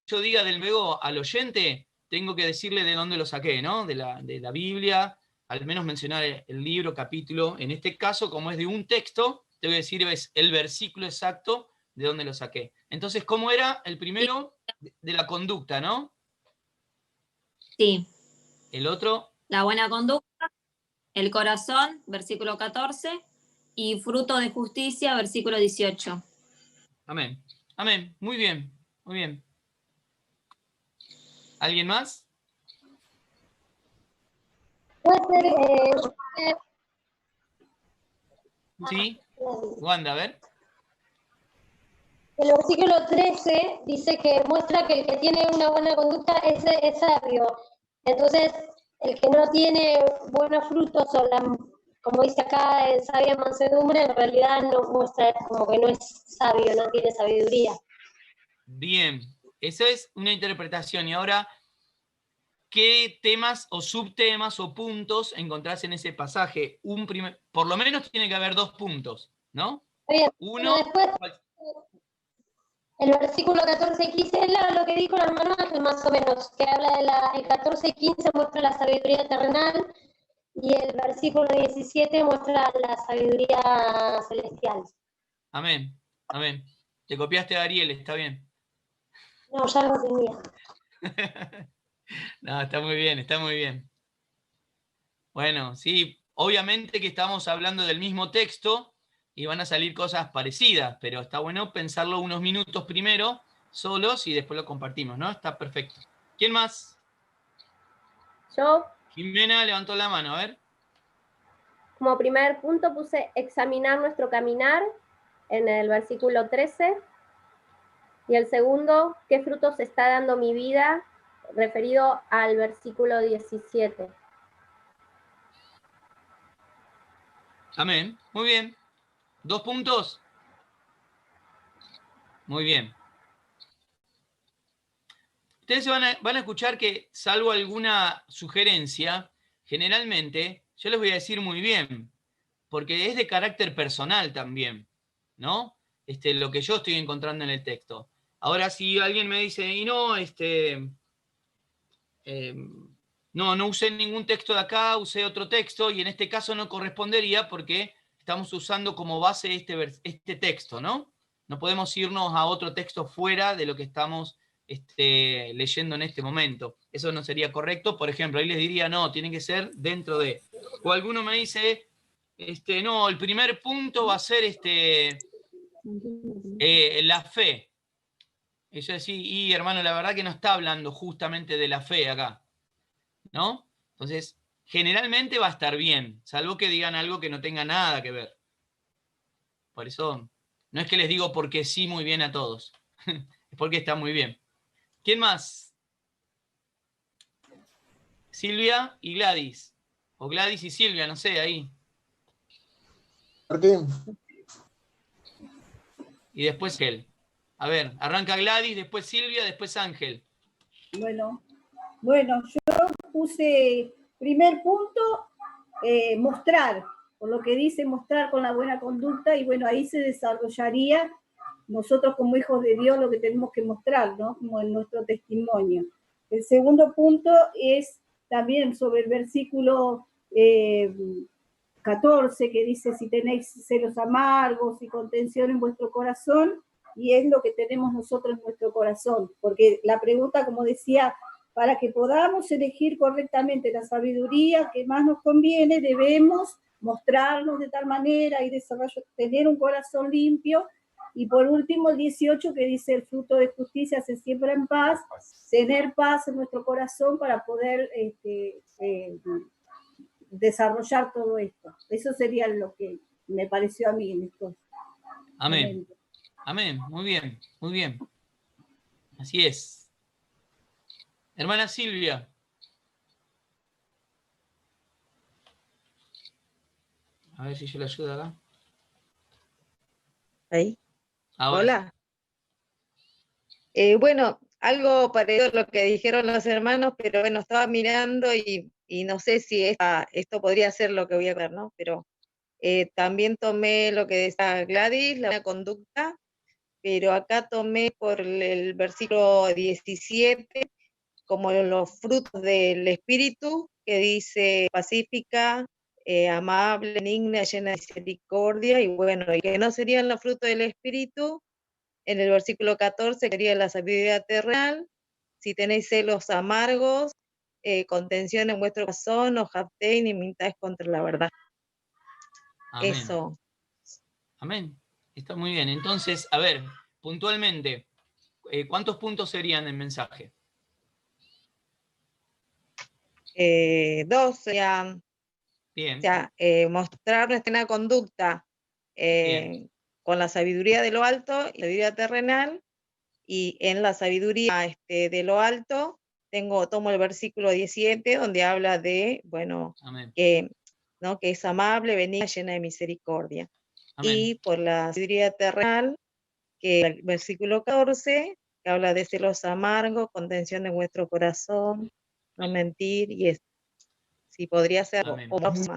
yo diga del luego al oyente, tengo que decirle de dónde lo saqué, ¿no? De la Biblia, al menos mencionar el libro, capítulo. En este caso, como es de un texto, te voy a decir el versículo exacto de dónde lo saqué. Entonces, ¿cómo era el primero? De la conducta, ¿no? Sí. El otro. La buena conducta, el corazón, versículo 14, y fruto de justicia, versículo 18. Amén. Amén. Muy bien. Muy bien. ¿Alguien más? Puede ser, Sí. Wanda, a ver. el versículo 13 dice que muestra que el que tiene una buena conducta es sabio. Entonces, el que no tiene buenos frutos como dice acá, sabia mansedumbre, en realidad no muestra como que no es sabio, no tiene sabiduría. Bien. Esa es una interpretación. Y ahora, ¿qué temas o subtemas o puntos encontrás en ese pasaje? Por lo menos tiene que haber 2 puntos, ¿no? Bien. Uno. Después, el versículo 14 y 15 es lo que dijo la hermana Ángel, más o menos, que habla el 14 y 15 muestra la sabiduría terrenal y el versículo 17 muestra la sabiduría celestial. Amén. Amén. Te copiaste a Ariel, está bien. No, ya lo tenía. No, está muy bien, está muy bien. Bueno, sí, obviamente que estamos hablando del mismo texto y van a salir cosas parecidas, pero está bueno pensarlo unos minutos primero, solos, y después lo compartimos, ¿no? Está perfecto. ¿Quién más? Yo, Jimena levantó la mano, a ver. como primer punto, puse examinar nuestro caminar en el versículo 13. Y el segundo, ¿qué frutos está dando mi vida? Referido al versículo 17. Amén. Muy bien. 2 puntos. Muy bien. Ustedes van a escuchar que, salvo alguna sugerencia, generalmente yo les voy a decir muy bien, porque es de carácter personal también, ¿no? Lo que yo estoy encontrando en el texto. Ahora, si alguien me dice, y no, no usé ningún texto de acá, usé otro texto, y en este caso no correspondería porque estamos usando como base este texto, ¿no? No podemos irnos a otro texto fuera de lo que estamos leyendo en este momento. Eso no sería correcto. Por ejemplo, ahí les diría, no, tiene que ser dentro de. O alguno me dice, no, el primer punto va a ser la fe. Y yo decía, y hermano, la verdad que no está hablando justamente de la fe acá, ¿no? Entonces, generalmente va a estar bien, salvo que digan algo que no tenga nada que ver. Por eso, no es que les digo porque sí muy bien a todos, es porque está muy bien. ¿Quién más? Silvia y Gladys. O Gladys y Silvia, no sé, ahí. Martín. Y después él. A ver, arranca Gladys, después Silvia, después Ángel. Bueno, yo puse primer punto, mostrar, por lo que dice mostrar con la buena conducta, y bueno, ahí se desarrollaría nosotros como hijos de Dios lo que tenemos que mostrar, ¿no? Como en nuestro testimonio. El segundo punto es también sobre el versículo 14, que dice, si tenéis celos amargos y contención en vuestro corazón, y es lo que tenemos nosotros en nuestro corazón, porque la pregunta, como decía, para que podamos elegir correctamente la sabiduría que más nos conviene, debemos mostrarnos de tal manera y tener un corazón limpio. Y por último, el 18, que dice, el fruto de justicia se siembra en paz, tener paz en nuestro corazón para poder desarrollar todo esto. Eso sería lo que me pareció a mí en estos Amén. momentos. Amén. Muy bien, muy bien. Así es. Hermana Silvia. A ver si yo le ayudo acá. Ahí. Ahora Hola. Bueno, algo parecido a lo que dijeron los hermanos, pero bueno, estaba mirando y no sé si esto podría ser lo que voy a ver, ¿no? Pero también tomé lo que decía Gladys, la buena conducta, pero acá tomé por el versículo 17 como los frutos del Espíritu, que dice pacífica, amable, benigna, llena de misericordia, y bueno, y que no serían los frutos del Espíritu. En el versículo 14 sería la sabiduría terrenal. Si tenéis celos amargos, contención en vuestro corazón, no jactéis ni mintáis contra la verdad. amén. Eso. Amén. Está muy bien. Entonces, a ver, puntualmente, ¿cuántos puntos serían el mensaje? 2 serían, Bien. o sea, mostrar nuestra buena conducta Bien. con la sabiduría de lo alto y la sabiduría terrenal, y en la sabiduría de lo alto tomo el versículo 17 donde habla de, bueno, Amén. ¿no? Que es amable, benigna, llena de misericordia. Amén. Y por la sabiduría terrenal, que el versículo 14, que habla de celos amargos, contención de vuestro corazón, no mentir, y es, si podría ser Amén. o más.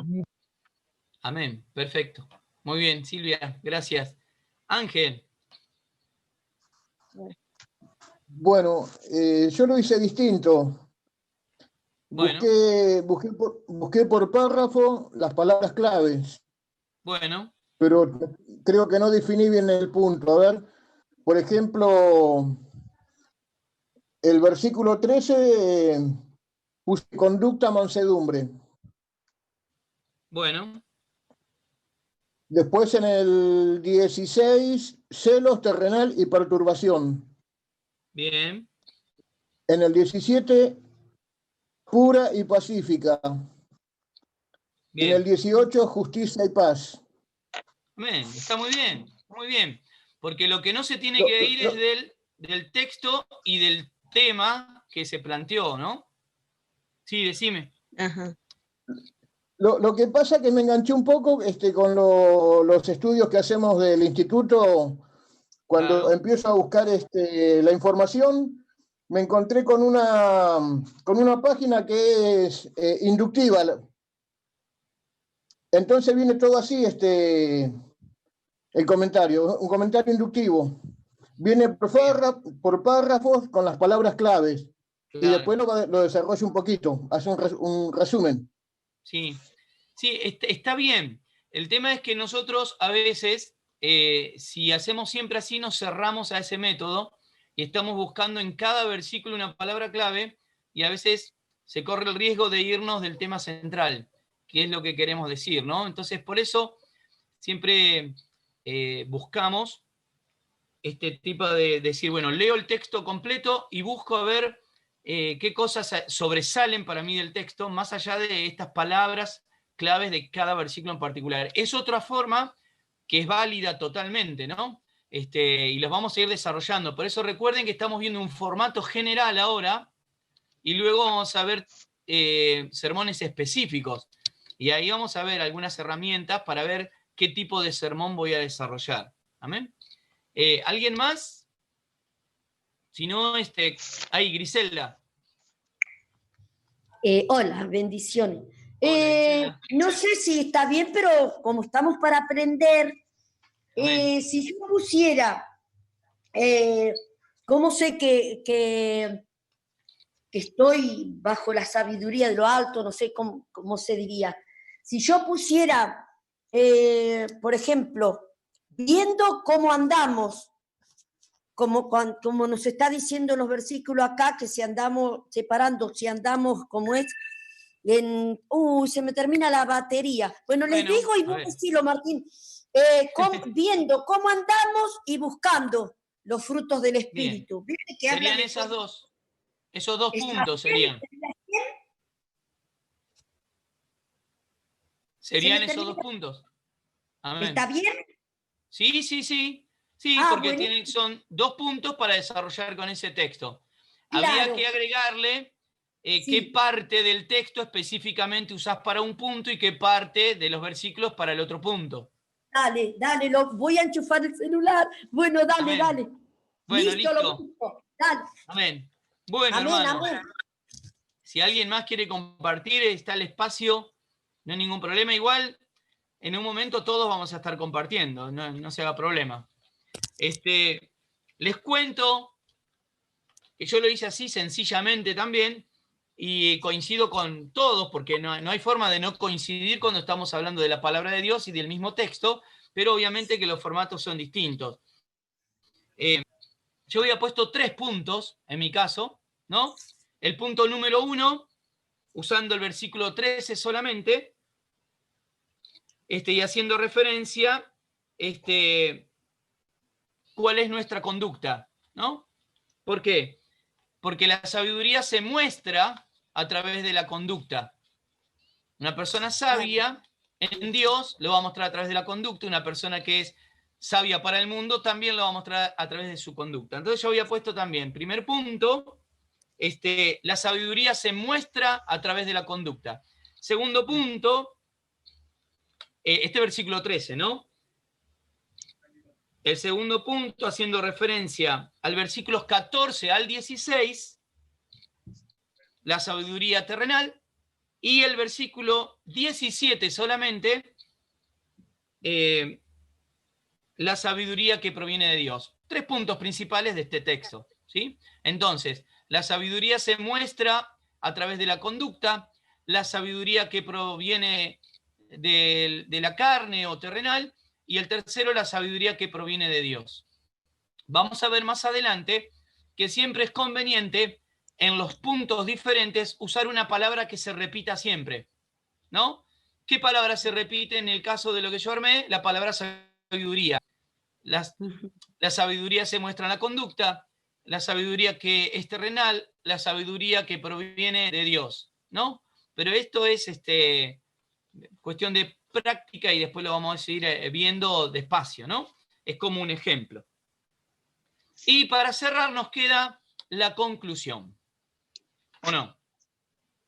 Amén. Perfecto. Muy bien, Silvia. Gracias. Ángel. Bueno, yo lo hice distinto. Bueno. Busqué por párrafo las palabras claves, Bueno. pero creo que no definí bien el punto. A ver, por ejemplo, el versículo 13, puse conducta, mansedumbre. Bueno. Después en el 16, celos, terrenal y perturbación. Bien. En el 17, pura y pacífica. Bien. En el 18, justicia y paz. Amén. Está muy bien. Muy bien. Porque lo que no se tiene que ir es del texto y del tema que se planteó, ¿no? Sí, decime. Ajá. Lo que pasa es que me enganché un poco con los estudios que hacemos del instituto. Cuando Claro. empiezo a buscar la información, me encontré con una página que es inductiva. Entonces viene todo así, el comentario, un comentario inductivo. Viene por párrafos con las palabras claves. Claro. Y después lo desarrollo un poquito, hace un resumen. Sí, sí, está bien. El tema es que nosotros a veces, si hacemos siempre así, nos cerramos a ese método y estamos buscando en cada versículo una palabra clave y a veces se corre el riesgo de irnos del tema central, que es lo que queremos decir, ¿no? Entonces, por eso siempre buscamos este tipo de decir, bueno, leo el texto completo y busco a ver qué cosas sobresalen para mí del texto, más allá de estas palabras claves de cada versículo en particular. Es otra forma que es válida totalmente, ¿no? Y los vamos a ir desarrollando. Por eso recuerden que estamos viendo un formato general ahora y luego vamos a ver sermones específicos. Y ahí vamos a ver algunas herramientas para ver qué tipo de sermón voy a desarrollar. ¿Amén? ¿Alguien más? Si no, ahí, Griselda. Hola, bendiciones. Hola, no sé si está bien, pero como estamos para aprender, si yo pusiera, ¿cómo sé que estoy bajo la sabiduría de lo alto? No sé cómo se diría. Si yo pusiera, por ejemplo, viendo cómo andamos, como nos está diciendo los versículos acá, que si andamos separando, si andamos como es, se me termina la batería. Bueno, les digo y vos decilo, Martín, viendo cómo andamos y buscando los frutos del Espíritu. Bien. Serían esos dos puntos serían. Serían esos dos puntos. Amén. ¿Está bien? Sí. Sí, porque son 2 puntos para desarrollar con ese texto. Claro. Habría que agregarle qué parte del texto específicamente usás para un punto y qué parte de los versículos para el otro punto. Dale, dale, voy a enchufar el celular. Bueno, dale, Amén. dale. Bueno, listo, lo listo. busco. Dale. Amén. Bueno, Amén, hermanos, amén. si alguien más quiere compartir, está el espacio, no hay ningún problema. Igual, en un momento todos vamos a estar compartiendo, no se haga problema. Les cuento que yo lo hice así sencillamente también y coincido con todos, porque no hay forma de no coincidir cuando estamos hablando de la palabra de Dios y del mismo texto, pero obviamente que los formatos son distintos. Yo había puesto 3 puntos, en mi caso, ¿no? El punto número 1, usando el versículo 13 solamente, y haciendo referencia, cuál es nuestra conducta, ¿no? ¿Por qué? Porque la sabiduría se muestra a través de la conducta. Una persona sabia en Dios lo va a mostrar a través de la conducta, una persona que es sabia para el mundo también lo va a mostrar a través de su conducta. Entonces yo había puesto también, primer punto, la sabiduría se muestra a través de la conducta. Segundo punto, versículo 13, ¿no? El segundo punto, haciendo referencia al versículos 14 al 16, la sabiduría terrenal, y el versículo 17 solamente, la sabiduría que proviene de Dios. 3 puntos principales de este texto, ¿sí? Entonces, la sabiduría se muestra a través de la conducta, la sabiduría que proviene de la carne o terrenal, y el tercero, la sabiduría que proviene de Dios. Vamos a ver más adelante que siempre es conveniente en los puntos diferentes usar una palabra que se repita siempre, ¿no? ¿Qué palabra se repite en el caso de lo que yo armé? La palabra sabiduría. La sabiduría se muestra en la conducta, la sabiduría que es terrenal, la sabiduría que proviene de Dios, ¿no? Pero esto es cuestión de práctica y después lo vamos a ir viendo despacio, ¿no? Es como un ejemplo. Y para cerrar nos queda la conclusión, ¿o no?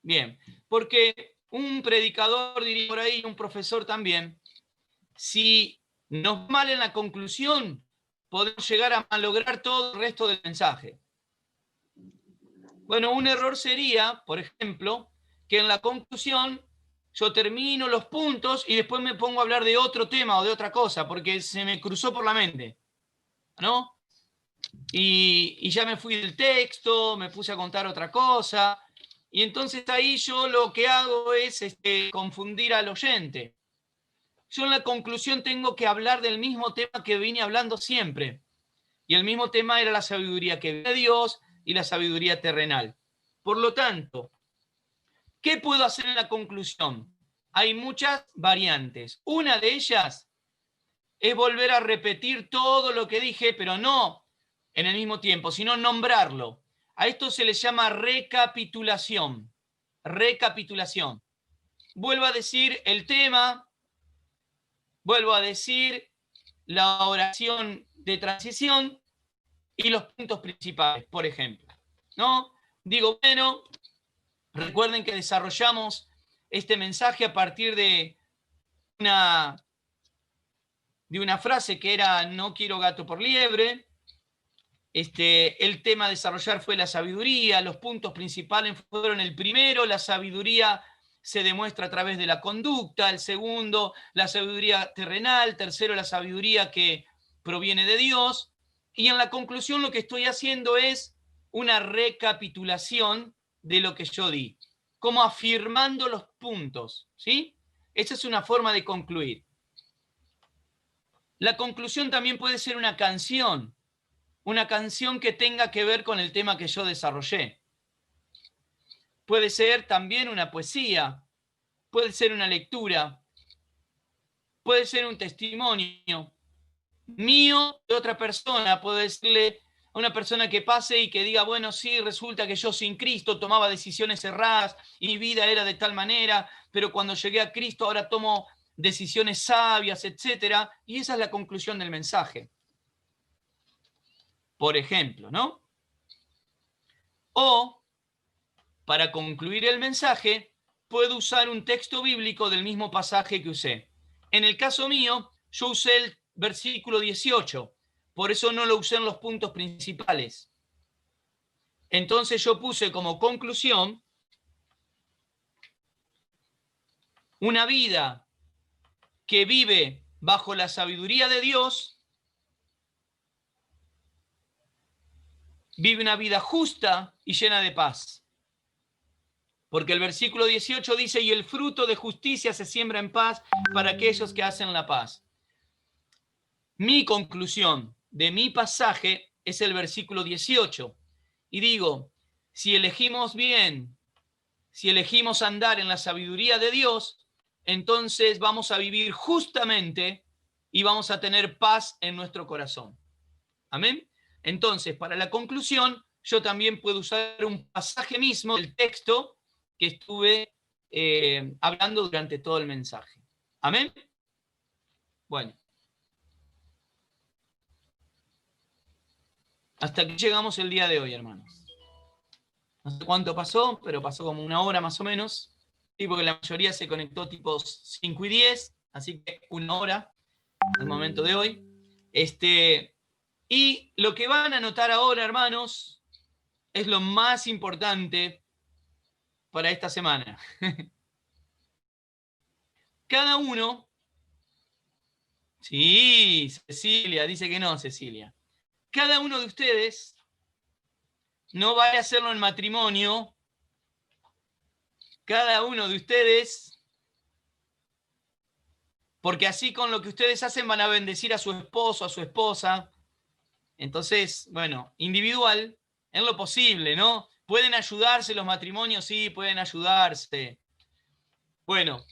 Bien, porque un predicador, diría por ahí, un profesor también, si nos va mal en la conclusión, podemos llegar a malograr todo el resto del mensaje. Bueno, un error sería, por ejemplo, que en la conclusión yo termino los puntos y después me pongo a hablar de otro tema o de otra cosa, porque se me cruzó por la mente, ¿no? Y ya me fui del texto, me puse a contar otra cosa, y entonces ahí yo lo que hago es confundir al oyente. Yo en la conclusión tengo que hablar del mismo tema que vine hablando siempre, y el mismo tema era la sabiduría que viene de Dios y la sabiduría terrenal. Por lo tanto, ¿qué puedo hacer en la conclusión? Hay muchas variantes. Una de ellas es volver a repetir todo lo que dije, pero no en el mismo tiempo, sino nombrarlo. A esto se le llama recapitulación. Recapitulación. Vuelvo a decir el tema, vuelvo a decir la oración de transición y los puntos principales, por ejemplo, ¿no? Digo, bueno, recuerden que desarrollamos este mensaje a partir de una frase que era no quiero gato por liebre. El tema a desarrollar fue la sabiduría, los puntos principales fueron el primero, la sabiduría se demuestra a través de la conducta, el segundo, la sabiduría terrenal, tercero, la sabiduría que proviene de Dios, y en la conclusión lo que estoy haciendo es una recapitulación de lo que yo di, como afirmando los puntos, ¿sí? Esa es una forma de concluir. La conclusión también puede ser una canción que tenga que ver con el tema que yo desarrollé. Puede ser también una poesía, puede ser una lectura, puede ser un testimonio mío de otra persona, puede decirle a una persona que pase y que diga, bueno, sí, resulta que yo sin Cristo tomaba decisiones erradas y mi vida era de tal manera, pero cuando llegué a Cristo ahora tomo decisiones sabias, etc. Y esa es la conclusión del mensaje. Por ejemplo, ¿no? O para concluir el mensaje, puedo usar un texto bíblico del mismo pasaje que usé. En el caso mío, yo usé el versículo 18, por eso no lo usé en los puntos principales. Entonces yo puse como conclusión una vida que vive bajo la sabiduría de Dios, vive una vida justa y llena de paz. Porque el versículo 18 dice, y el fruto de justicia se siembra en paz para aquellos que hacen la paz. Mi conclusión de mi pasaje es el versículo 18. Y digo, si elegimos bien, si elegimos andar en la sabiduría de Dios, entonces vamos a vivir justamente y vamos a tener paz en nuestro corazón. Amén. Entonces, para la conclusión, yo también puedo usar un pasaje mismo del texto que estuve hablando durante todo el mensaje. Amén. Bueno. Hasta aquí llegamos el día de hoy, hermanos. No sé cuánto pasó, pero pasó como 1 hora más o menos. Sí, porque la mayoría se conectó tipo 5 y 10, así que 1 hora al momento de hoy. Y lo que van a notar ahora, hermanos, es lo más importante para esta semana. Cada uno... Sí, Cecilia, dice que no, Cecilia. Cada uno de ustedes no vaya a hacerlo en matrimonio. Cada uno de ustedes, porque así con lo que ustedes hacen van a bendecir a su esposo, a su esposa. Entonces, bueno, individual, en lo posible, ¿no? ¿Pueden ayudarse los matrimonios? Sí, pueden ayudarse. Bueno,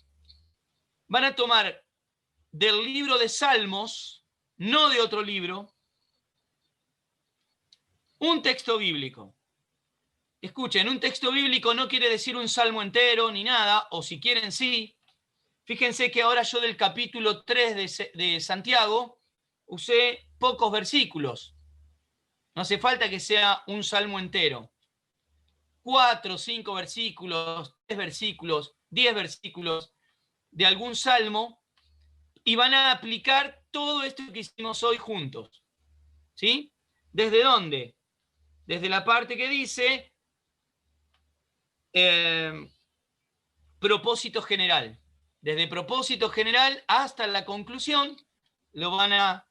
van a tomar del libro de Salmos, no de otro libro, un texto bíblico. Escuchen, un texto bíblico no quiere decir un salmo entero ni nada, o si quieren sí. Fíjense que ahora yo del capítulo 3 de Santiago usé pocos versículos. No hace falta que sea un salmo entero. 4, 5 versículos, 3 versículos, 10 versículos de algún salmo y van a aplicar todo esto que hicimos hoy juntos. ¿Sí? ¿Desde dónde? Desde la parte que dice propósito general. Desde propósito general hasta la conclusión lo van a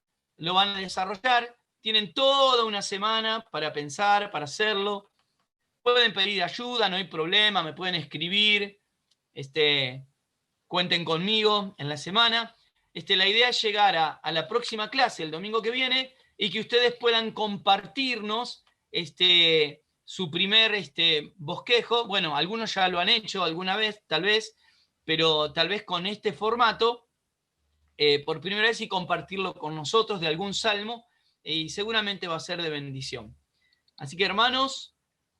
desarrollar. Tienen toda una semana para pensar, para hacerlo. Pueden pedir ayuda, no hay problema, me pueden escribir. Cuenten conmigo en la semana. La idea es llegar a la próxima clase, el domingo que viene, y que ustedes puedan compartirnos su primer bosquejo. Bueno, algunos ya lo han hecho alguna vez, tal vez, pero tal vez con este formato, por primera vez, y compartirlo con nosotros de algún salmo, y seguramente va a ser de bendición. Así que, hermanos,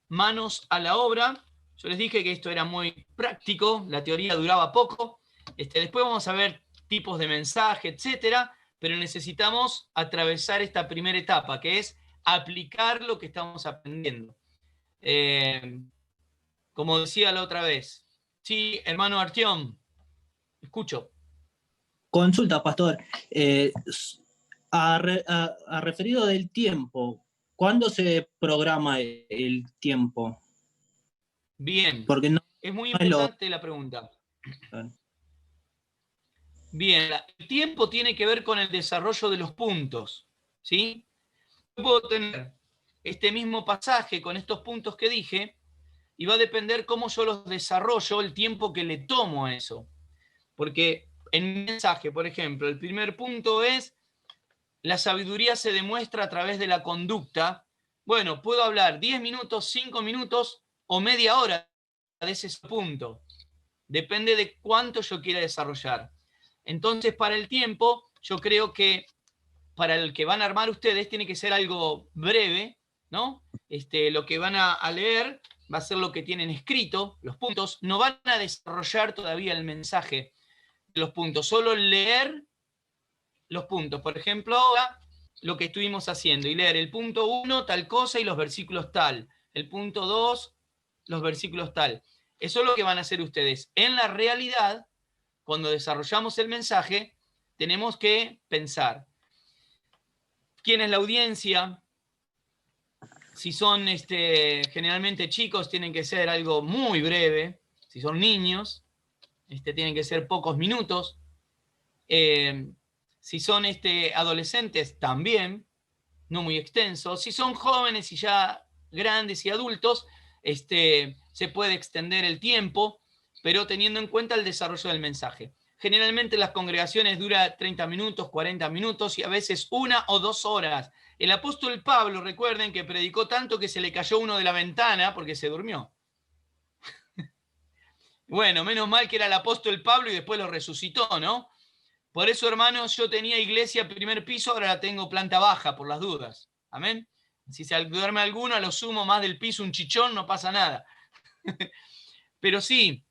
manos a la obra. Yo les dije que esto era muy práctico, la teoría duraba poco. Después vamos a ver tipos de mensaje, etcétera, pero necesitamos atravesar esta primera etapa, que es aplicar lo que estamos aprendiendo. Como decía la otra vez. Sí, hermano Artiom, escucho. Consulta, pastor. A referido del tiempo, ¿cuándo se programa el tiempo? Bien, porque no, es muy no importante la pregunta. Bien, el tiempo tiene que ver con el desarrollo de los puntos, ¿sí? Yo puedo tener este mismo pasaje con estos puntos que dije y va a depender cómo yo los desarrollo, el tiempo que le tomo a eso. Porque en mi mensaje, por ejemplo, el primer punto es la sabiduría se demuestra a través de la conducta. Bueno, puedo hablar 10 minutos, 5 minutos o media hora de ese punto. Depende de cuánto yo quiera desarrollar. Entonces, para el tiempo, yo creo que para el que van a armar ustedes tiene que ser algo breve, ¿no? Lo que van a leer va a ser lo que tienen escrito, los puntos. No van a desarrollar todavía el mensaje de los puntos, solo leer los puntos. Por ejemplo, ahora lo que estuvimos haciendo y leer el punto 1, tal cosa, y los versículos tal. El punto 2, los versículos tal. Eso es lo que van a hacer ustedes. En la realidad, cuando desarrollamos el mensaje, tenemos que pensar quién es la audiencia. Si son generalmente chicos, tienen que ser algo muy breve. Si son niños, tienen que ser pocos minutos. Si son adolescentes, también, no muy extensos. Si son jóvenes y ya grandes y adultos, se puede extender el tiempo, pero teniendo en cuenta el desarrollo del mensaje. Generalmente las congregaciones duran 30 minutos, 40 minutos y a veces 1 o 2 horas. El apóstol Pablo, recuerden que predicó tanto que se le cayó uno de la ventana porque se durmió. Bueno, menos mal que era el apóstol Pablo y después lo resucitó, ¿no? Por eso, hermanos, yo tenía iglesia primer piso, ahora la tengo planta baja, por las dudas. Amén. Si se duerme alguno, a lo sumo más del piso un chichón, no pasa nada. Pero sí,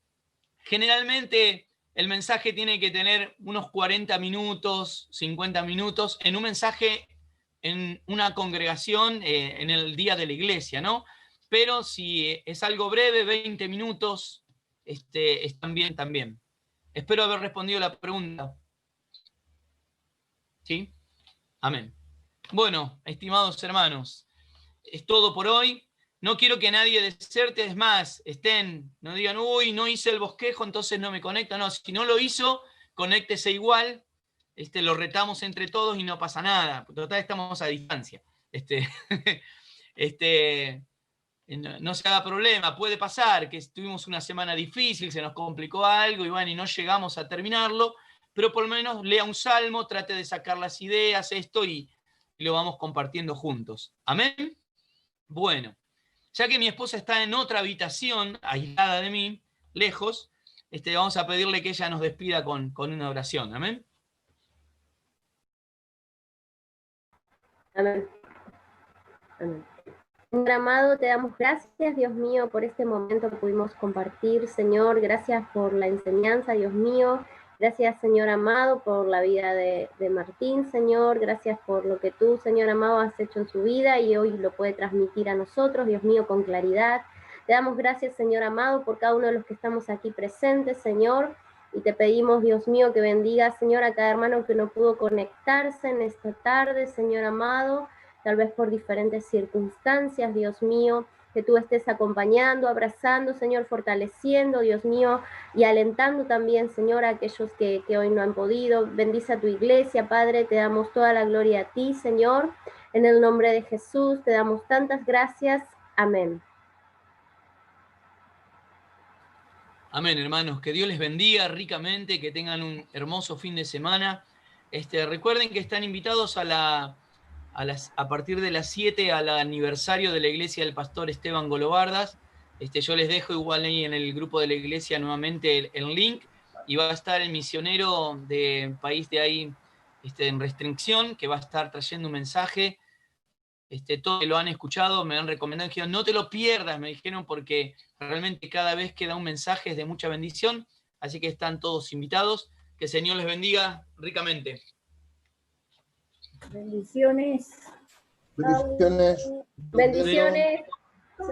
generalmente el mensaje tiene que tener unos 40 minutos, 50 minutos, en un mensaje en una congregación en el día de la iglesia, ¿no? Pero si es algo breve, 20 minutos, están bien también. Espero haber respondido la pregunta. ¿Sí? Amén. Bueno, estimados hermanos, es todo por hoy. No quiero que nadie deserte, es más, no digan, uy, no hice el bosquejo, entonces no me conecto. No, si no lo hizo, conéctese igual, lo retamos entre todos y no pasa nada. Total, estamos a distancia. No se haga problema, puede pasar que tuvimos una semana difícil, se nos complicó algo y bueno, y no llegamos a terminarlo, pero por lo menos lea un salmo, trate de sacar las ideas, y lo vamos compartiendo juntos. ¿Amén? Bueno, ya que mi esposa está en otra habitación, aislada de mí, lejos, vamos a pedirle que ella nos despida con una oración. ¿Amén? Amén. Amén. Señor amado, te damos gracias, Dios mío, por este momento que pudimos compartir, Señor. Gracias por la enseñanza, Dios mío. Gracias, Señor amado, por la vida de Martín, Señor. Gracias por lo que tú, Señor amado, has hecho en su vida y hoy lo puede transmitir a nosotros, Dios mío, con claridad. Te damos gracias, Señor amado, por cada uno de los que estamos aquí presentes, Señor. Y te pedimos, Dios mío, que bendiga, Señor, a cada hermano que no pudo conectarse en esta tarde, Señor amado, tal vez por diferentes circunstancias, Dios mío, que tú estés acompañando, abrazando, Señor, fortaleciendo, Dios mío, y alentando también, Señor, a aquellos que hoy no han podido. Bendice a tu iglesia, Padre, te damos toda la gloria a ti, Señor. En el nombre de Jesús te damos tantas gracias. Amén. Amén, hermanos. Que Dios les bendiga ricamente, que tengan un hermoso fin de semana. Recuerden que están invitados a partir de las 7 al aniversario de la iglesia del pastor Esteban Golobardas. Yo les dejo igual ahí en el grupo de la iglesia nuevamente el link, y va a estar el misionero del país de ahí en restricción, que va a estar trayendo un mensaje. Todos que lo han escuchado me han recomendado, dijeron, no te lo pierdas, me dijeron, porque realmente cada vez que da un mensaje es de mucha bendición, así que están todos invitados. Que el Señor les bendiga ricamente. Bendiciones. Bendiciones. Bendiciones. Chao.